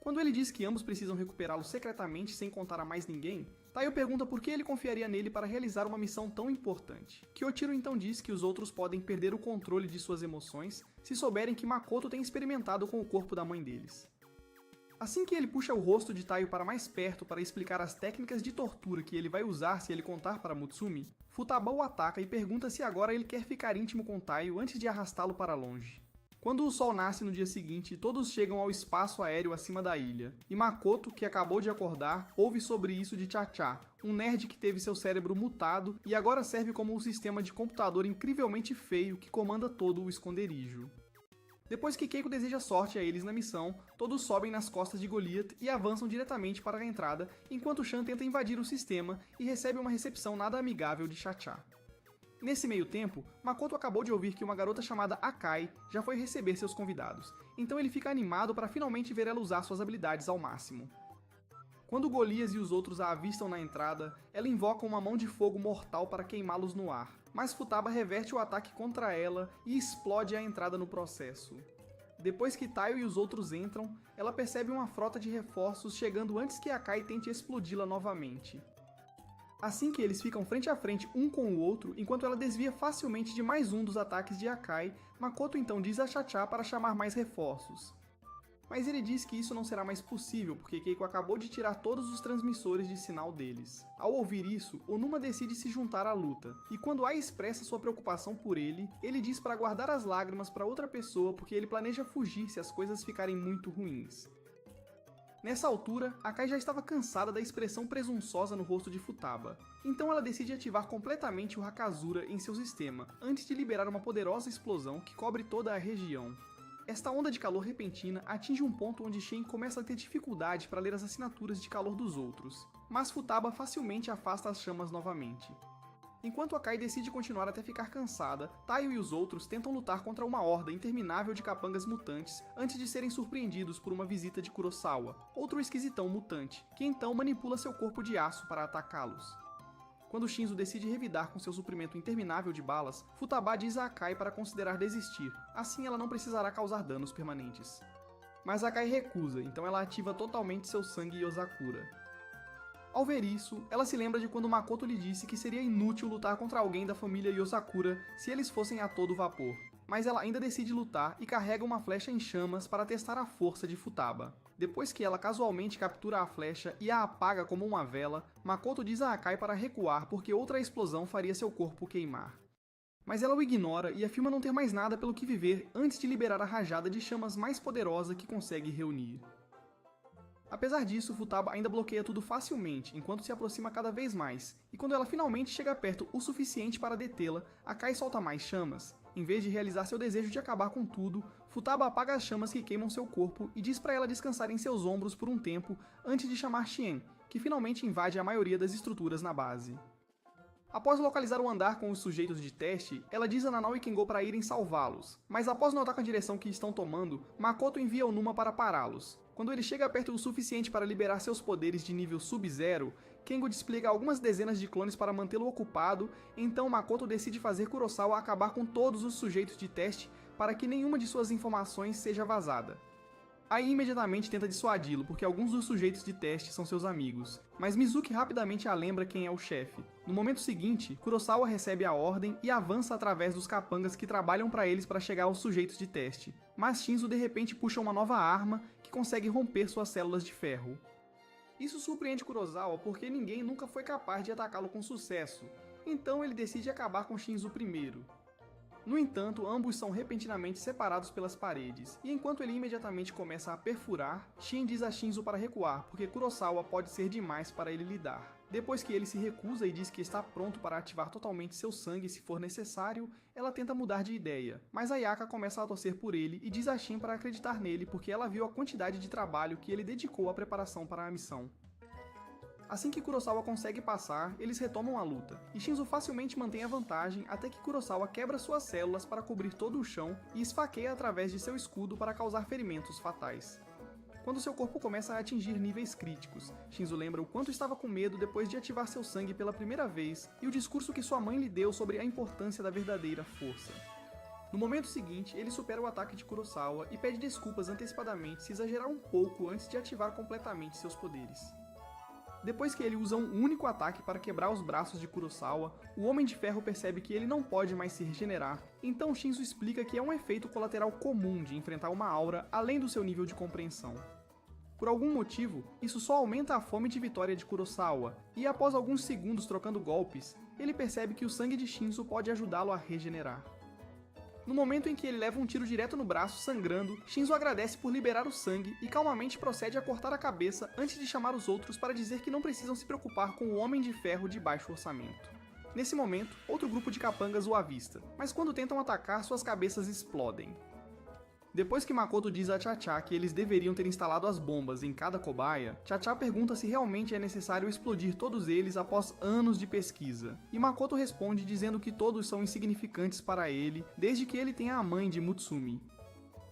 Quando ele diz que ambos precisam recuperá-lo secretamente sem contar a mais ninguém, Taiyo pergunta por que ele confiaria nele para realizar uma missão tão importante. Kyochiro então diz que os outros podem perder o controle de suas emoções se souberem que Makoto tem experimentado com o corpo da mãe deles. Assim que ele puxa o rosto de Taiyo para mais perto para explicar as técnicas de tortura que ele vai usar se ele contar para Mutsumi, Futaba o ataca e pergunta se agora ele quer ficar íntimo com Taiyo antes de arrastá-lo para longe. Quando o sol nasce no dia seguinte, todos chegam ao espaço aéreo acima da ilha, e Makoto, que acabou de acordar, ouve sobre isso de Cha-Cha, um nerd que teve seu cérebro mutado e agora serve como um sistema de computador incrivelmente feio que comanda todo o esconderijo. Depois que Keiko deseja sorte a eles na missão, todos sobem nas costas de Goliath e avançam diretamente para a entrada, enquanto Shan tenta invadir o sistema e recebe uma recepção nada amigável de Cha-Cha. Nesse meio tempo, Makoto acabou de ouvir que uma garota chamada Akai já foi receber seus convidados, então ele fica animado para finalmente ver ela usar suas habilidades ao máximo. Quando Golias e os outros a avistam na entrada, ela invoca uma mão de fogo mortal para queimá-los no ar, mas Futaba reverte o ataque contra ela e explode a entrada no processo. Depois que Taiyo e os outros entram, ela percebe uma frota de reforços chegando antes que Akai tente explodi-la novamente. Assim que eles ficam frente a frente um com o outro, enquanto ela desvia facilmente de mais um dos ataques de Akai, Makoto então diz a Cha-Cha para chamar mais reforços. Mas ele diz que isso não será mais possível, porque Keiko acabou de tirar todos os transmissores de sinal deles. Ao ouvir isso, Onuma decide se juntar à luta, e quando Ai expressa sua preocupação por ele, ele diz para guardar as lágrimas para outra pessoa porque ele planeja fugir se as coisas ficarem muito ruins. Nessa altura, Akai já estava cansada da expressão presunçosa no rosto de Futaba, então ela decide ativar completamente o Hakazura em seu sistema, antes de liberar uma poderosa explosão que cobre toda a região. Esta onda de calor repentina atinge um ponto onde Shen começa a ter dificuldade para ler as assinaturas de calor dos outros, mas Futaba facilmente afasta as chamas novamente. Enquanto Akai decide continuar até ficar cansada, Taiyo e os outros tentam lutar contra uma horda interminável de capangas mutantes antes de serem surpreendidos por uma visita de Kurosawa, outro esquisitão mutante, que então manipula seu corpo de aço para atacá-los. Quando Shinzo decide revidar com seu suprimento interminável de balas, Futaba diz a Akai para considerar desistir, assim ela não precisará causar danos permanentes. Mas Akai recusa, então ela ativa totalmente seu sangue Yozakura. Ao ver isso, ela se lembra de quando Makoto lhe disse que seria inútil lutar contra alguém da família Yozakura se eles fossem a todo vapor, mas ela ainda decide lutar e carrega uma flecha em chamas para testar a força de Futaba. Depois que ela casualmente captura a flecha e a apaga como uma vela, Makoto diz a Akai para recuar porque outra explosão faria seu corpo queimar. Mas ela o ignora e afirma não ter mais nada pelo que viver antes de liberar a rajada de chamas mais poderosa que consegue reunir. Apesar disso, Futaba ainda bloqueia tudo facilmente, enquanto se aproxima cada vez mais, e quando ela finalmente chega perto o suficiente para detê-la, Akai solta mais chamas. Em vez de realizar seu desejo de acabar com tudo, Futaba apaga as chamas que queimam seu corpo e diz para ela descansar em seus ombros por um tempo antes de chamar Shien, que finalmente invade a maioria das estruturas na base. Após localizar o andar com os sujeitos de teste, ela diz a Nanao e Kengo para irem salvá-los, mas após notar com a direção que estão tomando, Makoto envia Onuma para pará-los. Quando ele chega perto o suficiente para liberar seus poderes de nível Sub-Zero, Kengo despliega algumas dezenas de clones para mantê-lo ocupado, então Makoto decide fazer Kurosawa acabar com todos os sujeitos de teste para que nenhuma de suas informações seja vazada. Ai imediatamente tenta dissuadi-lo, porque alguns dos sujeitos de teste são seus amigos, mas Mizuki rapidamente a lembra quem é o chefe. No momento seguinte, Kurosawa recebe a ordem e avança através dos capangas que trabalham para eles para chegar aos sujeitos de teste, mas Shinzo de repente puxa uma nova arma que consegue romper suas células de ferro. Isso surpreende Kurosawa porque ninguém nunca foi capaz de atacá-lo com sucesso, então ele decide acabar com Shinzo primeiro. No entanto, ambos são repentinamente separados pelas paredes, e enquanto ele imediatamente começa a perfurar, Shin diz a Shinzo para recuar, porque Kurosawa pode ser demais para ele lidar. Depois que ele se recusa e diz que está pronto para ativar totalmente seu sangue se for necessário, ela tenta mudar de ideia, mas Ayaka começa a torcer por ele e diz a Shin para acreditar nele porque ela viu a quantidade de trabalho que ele dedicou à preparação para a missão. Assim que Kurosawa consegue passar, eles retomam a luta, e Shinzo facilmente mantém a vantagem até que Kurosawa quebra suas células para cobrir todo o chão e esfaqueia através de seu escudo para causar ferimentos fatais. Quando seu corpo começa a atingir níveis críticos, Shinzo lembra o quanto estava com medo depois de ativar seu sangue pela primeira vez e o discurso que sua mãe lhe deu sobre a importância da verdadeira força. No momento seguinte, ele supera o ataque de Kurosawa e pede desculpas antecipadamente se exagerar um pouco antes de ativar completamente seus poderes. Depois que ele usa um único ataque para quebrar os braços de Kurosawa, o Homem de Ferro percebe que ele não pode mais se regenerar, então Shinzo explica que é um efeito colateral comum de enfrentar uma aura além do seu nível de compreensão. Por algum motivo, isso só aumenta a fome de vitória de Kurosawa, e após alguns segundos trocando golpes, ele percebe que o sangue de Shinzo pode ajudá-lo a regenerar. No momento em que ele leva um tiro direto no braço, sangrando, Shinzo agradece por liberar o sangue e calmamente procede a cortar a cabeça antes de chamar os outros para dizer que não precisam se preocupar com o Homem de Ferro de baixo orçamento. Nesse momento, outro grupo de capangas o avista, mas quando tentam atacar, suas cabeças explodem. Depois que Makoto diz a Cha-Cha que eles deveriam ter instalado as bombas em cada cobaia, Cha-Cha pergunta se realmente é necessário explodir todos eles após anos de pesquisa, e Makoto responde dizendo que todos são insignificantes para ele, desde que ele tenha a mãe de Mutsumi.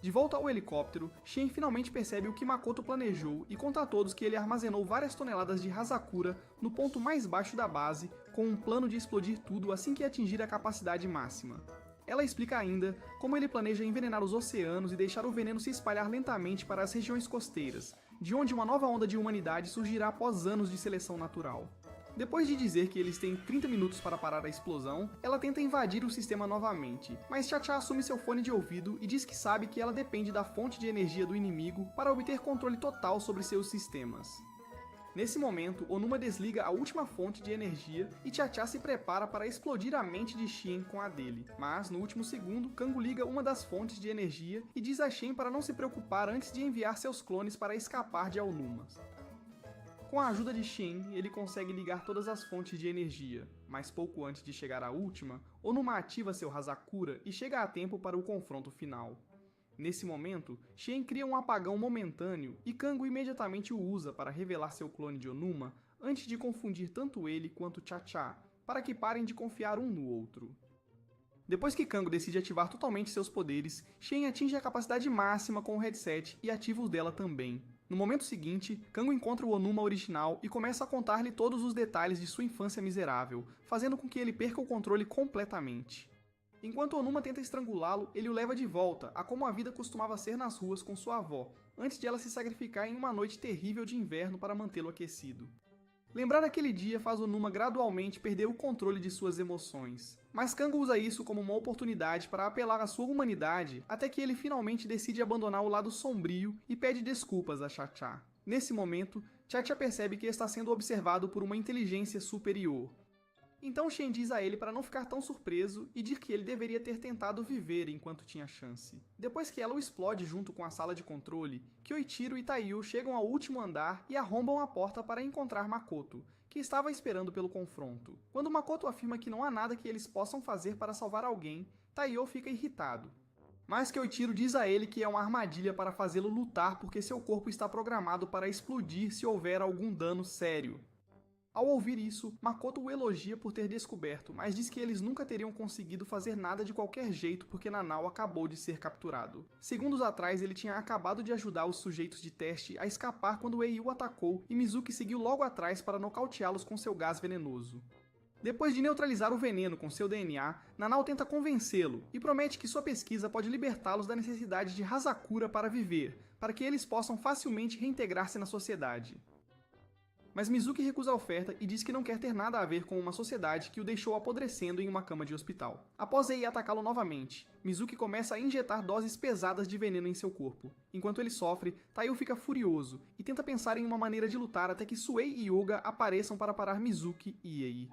De volta ao helicóptero, Shen finalmente percebe o que Makoto planejou e conta a todos que ele armazenou várias toneladas de Hazakura no ponto mais baixo da base, com um plano de explodir tudo assim que atingir a capacidade máxima. Ela explica ainda como ele planeja envenenar os oceanos e deixar o veneno se espalhar lentamente para as regiões costeiras, de onde uma nova onda de humanidade surgirá após anos de seleção natural. Depois de dizer que eles têm 30 minutos para parar a explosão, ela tenta invadir o sistema novamente, mas Cha-Cha assume seu fone de ouvido e diz que sabe que ela depende da fonte de energia do inimigo para obter controle total sobre seus sistemas. Nesse momento, Onuma desliga a última fonte de energia e Cha-Cha se prepara para explodir a mente de Shen com a dele, mas no último segundo, Kango liga uma das fontes de energia e diz a Shen para não se preocupar antes de enviar seus clones para escapar de Aonuma. Com a ajuda de Shen, ele consegue ligar todas as fontes de energia, mas pouco antes de chegar à última, Onuma ativa seu Hazakura e chega a tempo para o confronto final. Nesse momento, Shen cria um apagão momentâneo e Kango imediatamente o usa para revelar seu clone de Onuma antes de confundir tanto ele quanto Cha-Cha, para que parem de confiar um no outro. Depois que Kango decide ativar totalmente seus poderes, Shen atinge a capacidade máxima com o headset e ativa os dela também. No momento seguinte, Kango encontra o Onuma original e começa a contar-lhe todos os detalhes de sua infância miserável, fazendo com que ele perca o controle completamente. Enquanto Onuma tenta estrangulá-lo, ele o leva de volta a como a vida costumava ser nas ruas com sua avó, antes de ela se sacrificar em uma noite terrível de inverno para mantê-lo aquecido. Lembrar aquele dia faz Onuma gradualmente perder o controle de suas emoções, mas Kango usa isso como uma oportunidade para apelar à sua humanidade até que ele finalmente decide abandonar o lado sombrio e pede desculpas a Cha-Cha. Nesse momento, Cha-Cha percebe que está sendo observado por uma inteligência superior. Então Shen diz a ele para não ficar tão surpreso e diz que ele deveria ter tentado viver enquanto tinha chance. Depois que ela o explode junto com a sala de controle, Kyoichiro e Taiyo chegam ao último andar e arrombam a porta para encontrar Makoto, que estava esperando pelo confronto. Quando Makoto afirma que não há nada que eles possam fazer para salvar alguém, Taiyo fica irritado. Mas Kyoichiro diz a ele que é uma armadilha para fazê-lo lutar porque seu corpo está programado para explodir se houver algum dano sério. Ao ouvir isso, Makoto o elogia por ter descoberto, mas diz que eles nunca teriam conseguido fazer nada de qualquer jeito porque Nanao acabou de ser capturado. Segundos atrás, ele tinha acabado de ajudar os sujeitos de teste a escapar quando Eiyu atacou e Mizuki seguiu logo atrás para nocauteá-los com seu gás venenoso. Depois de neutralizar o veneno com seu DNA, Nanao tenta convencê-lo e promete que sua pesquisa pode libertá-los da necessidade de Hazakura para viver, para que eles possam facilmente reintegrar-se na sociedade. Mas Mizuki recusa a oferta e diz que não quer ter nada a ver com uma sociedade que o deixou apodrecendo em uma cama de hospital. Após Ei atacá-lo novamente, Mizuki começa a injetar doses pesadas de veneno em seu corpo. Enquanto ele sofre, Taiyo fica furioso e tenta pensar em uma maneira de lutar até que Suei e Yuga apareçam para parar Mizuki e Ei.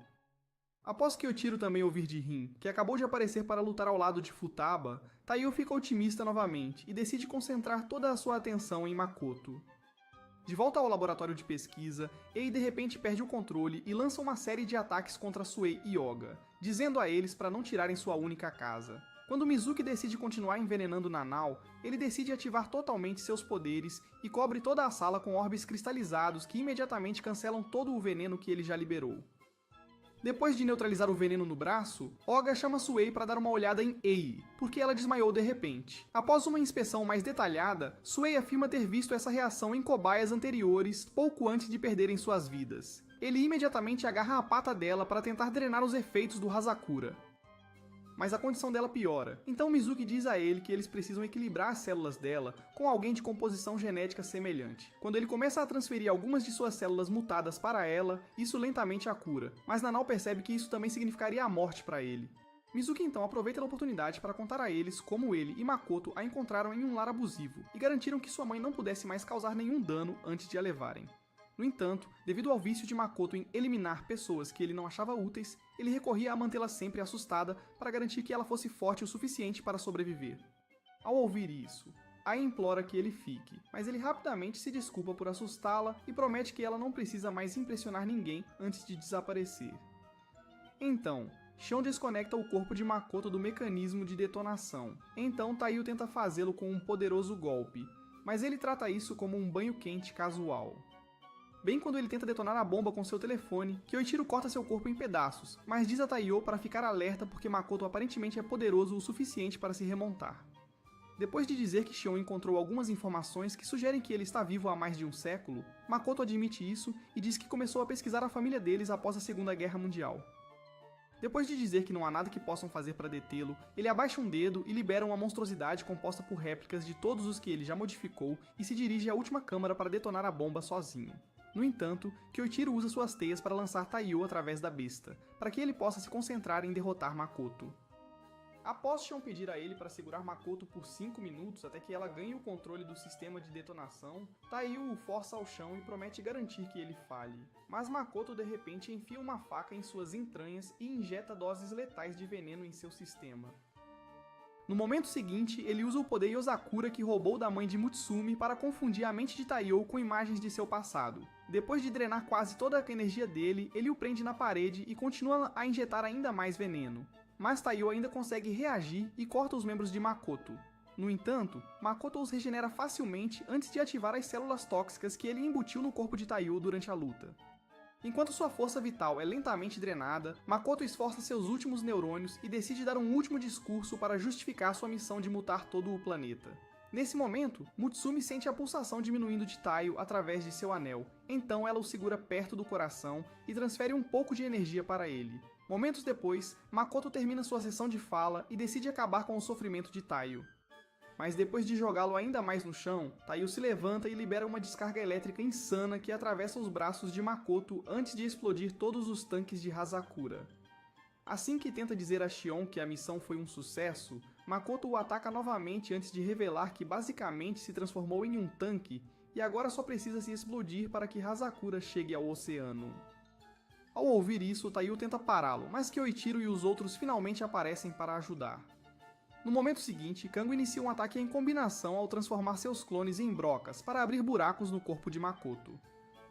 Após Kyoichiro também ouvir de Rin, que acabou de aparecer para lutar ao lado de Futaba, Taiyo fica otimista novamente e decide concentrar toda a sua atenção em Makoto. De volta ao laboratório de pesquisa, Ei de repente perde o controle e lança uma série de ataques contra Suei e Oga, dizendo a eles para não tirarem sua única casa. Quando Mizuki decide continuar envenenando Nanao, ele decide ativar totalmente seus poderes e cobre toda a sala com orbes cristalizados que imediatamente cancelam todo o veneno que ele já liberou. Depois de neutralizar o veneno no braço, Oga chama Suei para dar uma olhada em Ei, porque ela desmaiou de repente. Após uma inspeção mais detalhada, Suei afirma ter visto essa reação em cobaias anteriores, pouco antes de perderem suas vidas. Ele imediatamente agarra a pata dela para tentar drenar os efeitos do Hazakura. Mas a condição dela piora, então Mizuki diz a ele que eles precisam equilibrar as células dela com alguém de composição genética semelhante. Quando ele começa a transferir algumas de suas células mutadas para ela, isso lentamente a cura, mas Nanao percebe que isso também significaria a morte para ele. Mizuki então aproveita a oportunidade para contar a eles como ele e Makoto a encontraram em um lar abusivo e garantiram que sua mãe não pudesse mais causar nenhum dano antes de a levarem. No entanto, devido ao vício de Makoto em eliminar pessoas que ele não achava úteis, ele recorria a mantê-la sempre assustada para garantir que ela fosse forte o suficiente para sobreviver. Ao ouvir isso, Ai implora que ele fique, mas ele rapidamente se desculpa por assustá-la e promete que ela não precisa mais impressionar ninguém antes de desaparecer. Então, Shion desconecta o corpo de Makoto do mecanismo de detonação. Então Taiyo tenta fazê-lo com um poderoso golpe, mas ele trata isso como um banho quente casual. Bem quando ele tenta detonar a bomba com seu telefone, Kyoichiro corta seu corpo em pedaços, mas diz a Taiyo para ficar alerta porque Makoto aparentemente é poderoso o suficiente para se remontar. Depois de dizer que Shion encontrou algumas informações que sugerem que ele está vivo há mais de um século, Makoto admite isso e diz que começou a pesquisar a família deles após a Segunda Guerra Mundial. Depois de dizer que não há nada que possam fazer para detê-lo, ele abaixa um dedo e libera uma monstruosidade composta por réplicas de todos os que ele já modificou e se dirige à última câmara para detonar a bomba sozinho. No entanto, Kyoichiro usa suas teias para lançar Taiyo através da besta, para que ele possa se concentrar em derrotar Makoto. Após Shion pedir a ele para segurar Makoto por 5 minutos até que ela ganhe o controle do sistema de detonação, Taiyo o força ao chão e promete garantir que ele falhe. Mas Makoto de repente enfia uma faca em suas entranhas e injeta doses letais de veneno em seu sistema. No momento seguinte, ele usa o poder Yozakura que roubou da mãe de Mutsumi para confundir a mente de Taiyo com imagens de seu passado. Depois de drenar quase toda a energia dele, ele o prende na parede e continua a injetar ainda mais veneno. Mas Taiyo ainda consegue reagir e corta os membros de Makoto. No entanto, Makoto os regenera facilmente antes de ativar as células tóxicas que ele embutiu no corpo de Taiyo durante a luta. Enquanto sua força vital é lentamente drenada, Makoto esforça seus últimos neurônios e decide dar um último discurso para justificar sua missão de mutar todo o planeta. Nesse momento, Mutsumi sente a pulsação diminuindo de Taiyo através de seu anel, então ela o segura perto do coração e transfere um pouco de energia para ele. Momentos depois, Makoto termina sua sessão de fala e decide acabar com o sofrimento de Taiyo. Mas depois de jogá-lo ainda mais no chão, Taiyo se levanta e libera uma descarga elétrica insana que atravessa os braços de Makoto antes de explodir todos os tanques de Hazakura. Assim que tenta dizer a Shion que a missão foi um sucesso, Makoto o ataca novamente antes de revelar que basicamente se transformou em um tanque e agora só precisa se explodir para que Hazakura chegue ao oceano. Ao ouvir isso, Taiyo tenta pará-lo, mas Kyoichiro e os outros finalmente aparecem para ajudar. No momento seguinte, Kango inicia um ataque em combinação ao transformar seus clones em brocas para abrir buracos no corpo de Makoto.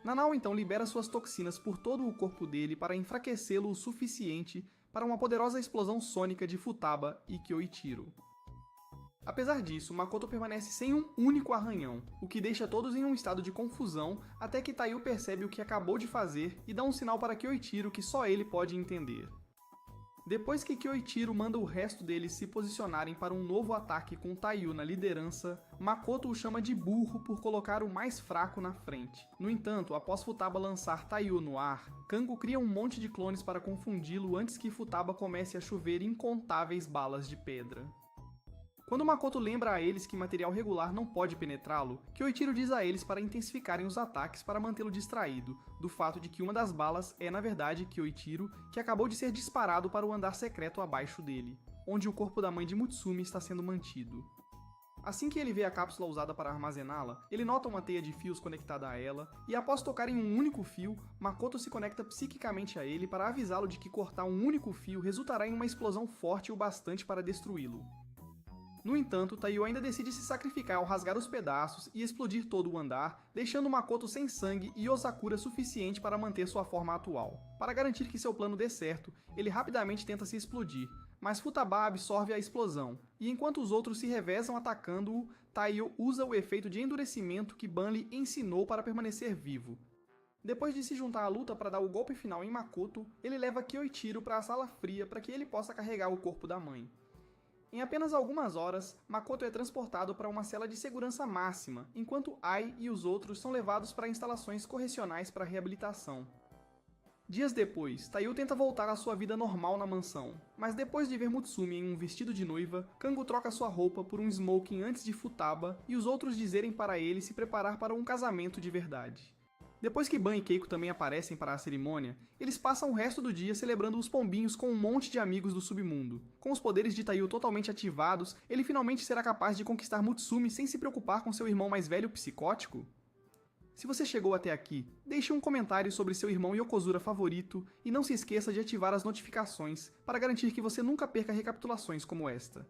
Nanao então libera suas toxinas por todo o corpo dele para enfraquecê-lo o suficiente para uma poderosa explosão sônica de Futaba e Kyoichiro. Apesar disso, Makoto permanece sem um único arranhão, o que deixa todos em um estado de confusão até que Taiyo percebe o que acabou de fazer e dá um sinal para Kyoichiro que só ele pode entender. Depois que Kyoichiro manda o resto deles se posicionarem para um novo ataque com Taiyo na liderança, Makoto o chama de burro por colocar o mais fraco na frente. No entanto, após Futaba lançar Taiyo no ar, Kango cria um monte de clones para confundi-lo antes que Futaba comece a chover incontáveis balas de pedra. Quando Makoto lembra a eles que material regular não pode penetrá-lo, Kyoichiro diz a eles para intensificarem os ataques para mantê-lo distraído, do fato de que uma das balas é na verdade Kyoichiro, que acabou de ser disparado para o andar secreto abaixo dele, onde o corpo da mãe de Mutsumi está sendo mantido. Assim que ele vê a cápsula usada para armazená-la, ele nota uma teia de fios conectada a ela, e após tocar em um único fio, Makoto se conecta psiquicamente a ele para avisá-lo de que cortar um único fio resultará em uma explosão forte o bastante para destruí-lo. No entanto, Taiyo ainda decide se sacrificar ao rasgar os pedaços e explodir todo o andar, deixando Makoto sem sangue e Osakura suficiente para manter sua forma atual. Para garantir que seu plano dê certo, ele rapidamente tenta se explodir, mas Futaba absorve a explosão, e enquanto os outros se revezam atacando-o, Taiyo usa o efeito de endurecimento que Ban lhe ensinou para permanecer vivo. Depois de se juntar à luta para dar o golpe final em Makoto, ele leva Kyoichiro para a sala fria para que ele possa carregar o corpo da mãe. Em apenas algumas horas, Makoto é transportado para uma cela de segurança máxima, enquanto Ai e os outros são levados para instalações correcionais para reabilitação. Dias depois, Taiyo tenta voltar à sua vida normal na mansão, mas depois de ver Mutsumi em um vestido de noiva, Kango troca sua roupa por um smoking antes de Futaba e os outros dizerem para ele se preparar para um casamento de verdade. Depois que Ban e Keiko também aparecem para a cerimônia, eles passam o resto do dia celebrando os pombinhos com um monte de amigos do submundo. Com os poderes de Taiyo totalmente ativados, ele finalmente será capaz de conquistar Mutsumi sem se preocupar com seu irmão mais velho psicótico? Se você chegou até aqui, deixe um comentário sobre seu irmão Yokozura favorito e não se esqueça de ativar as notificações para garantir que você nunca perca recapitulações como esta.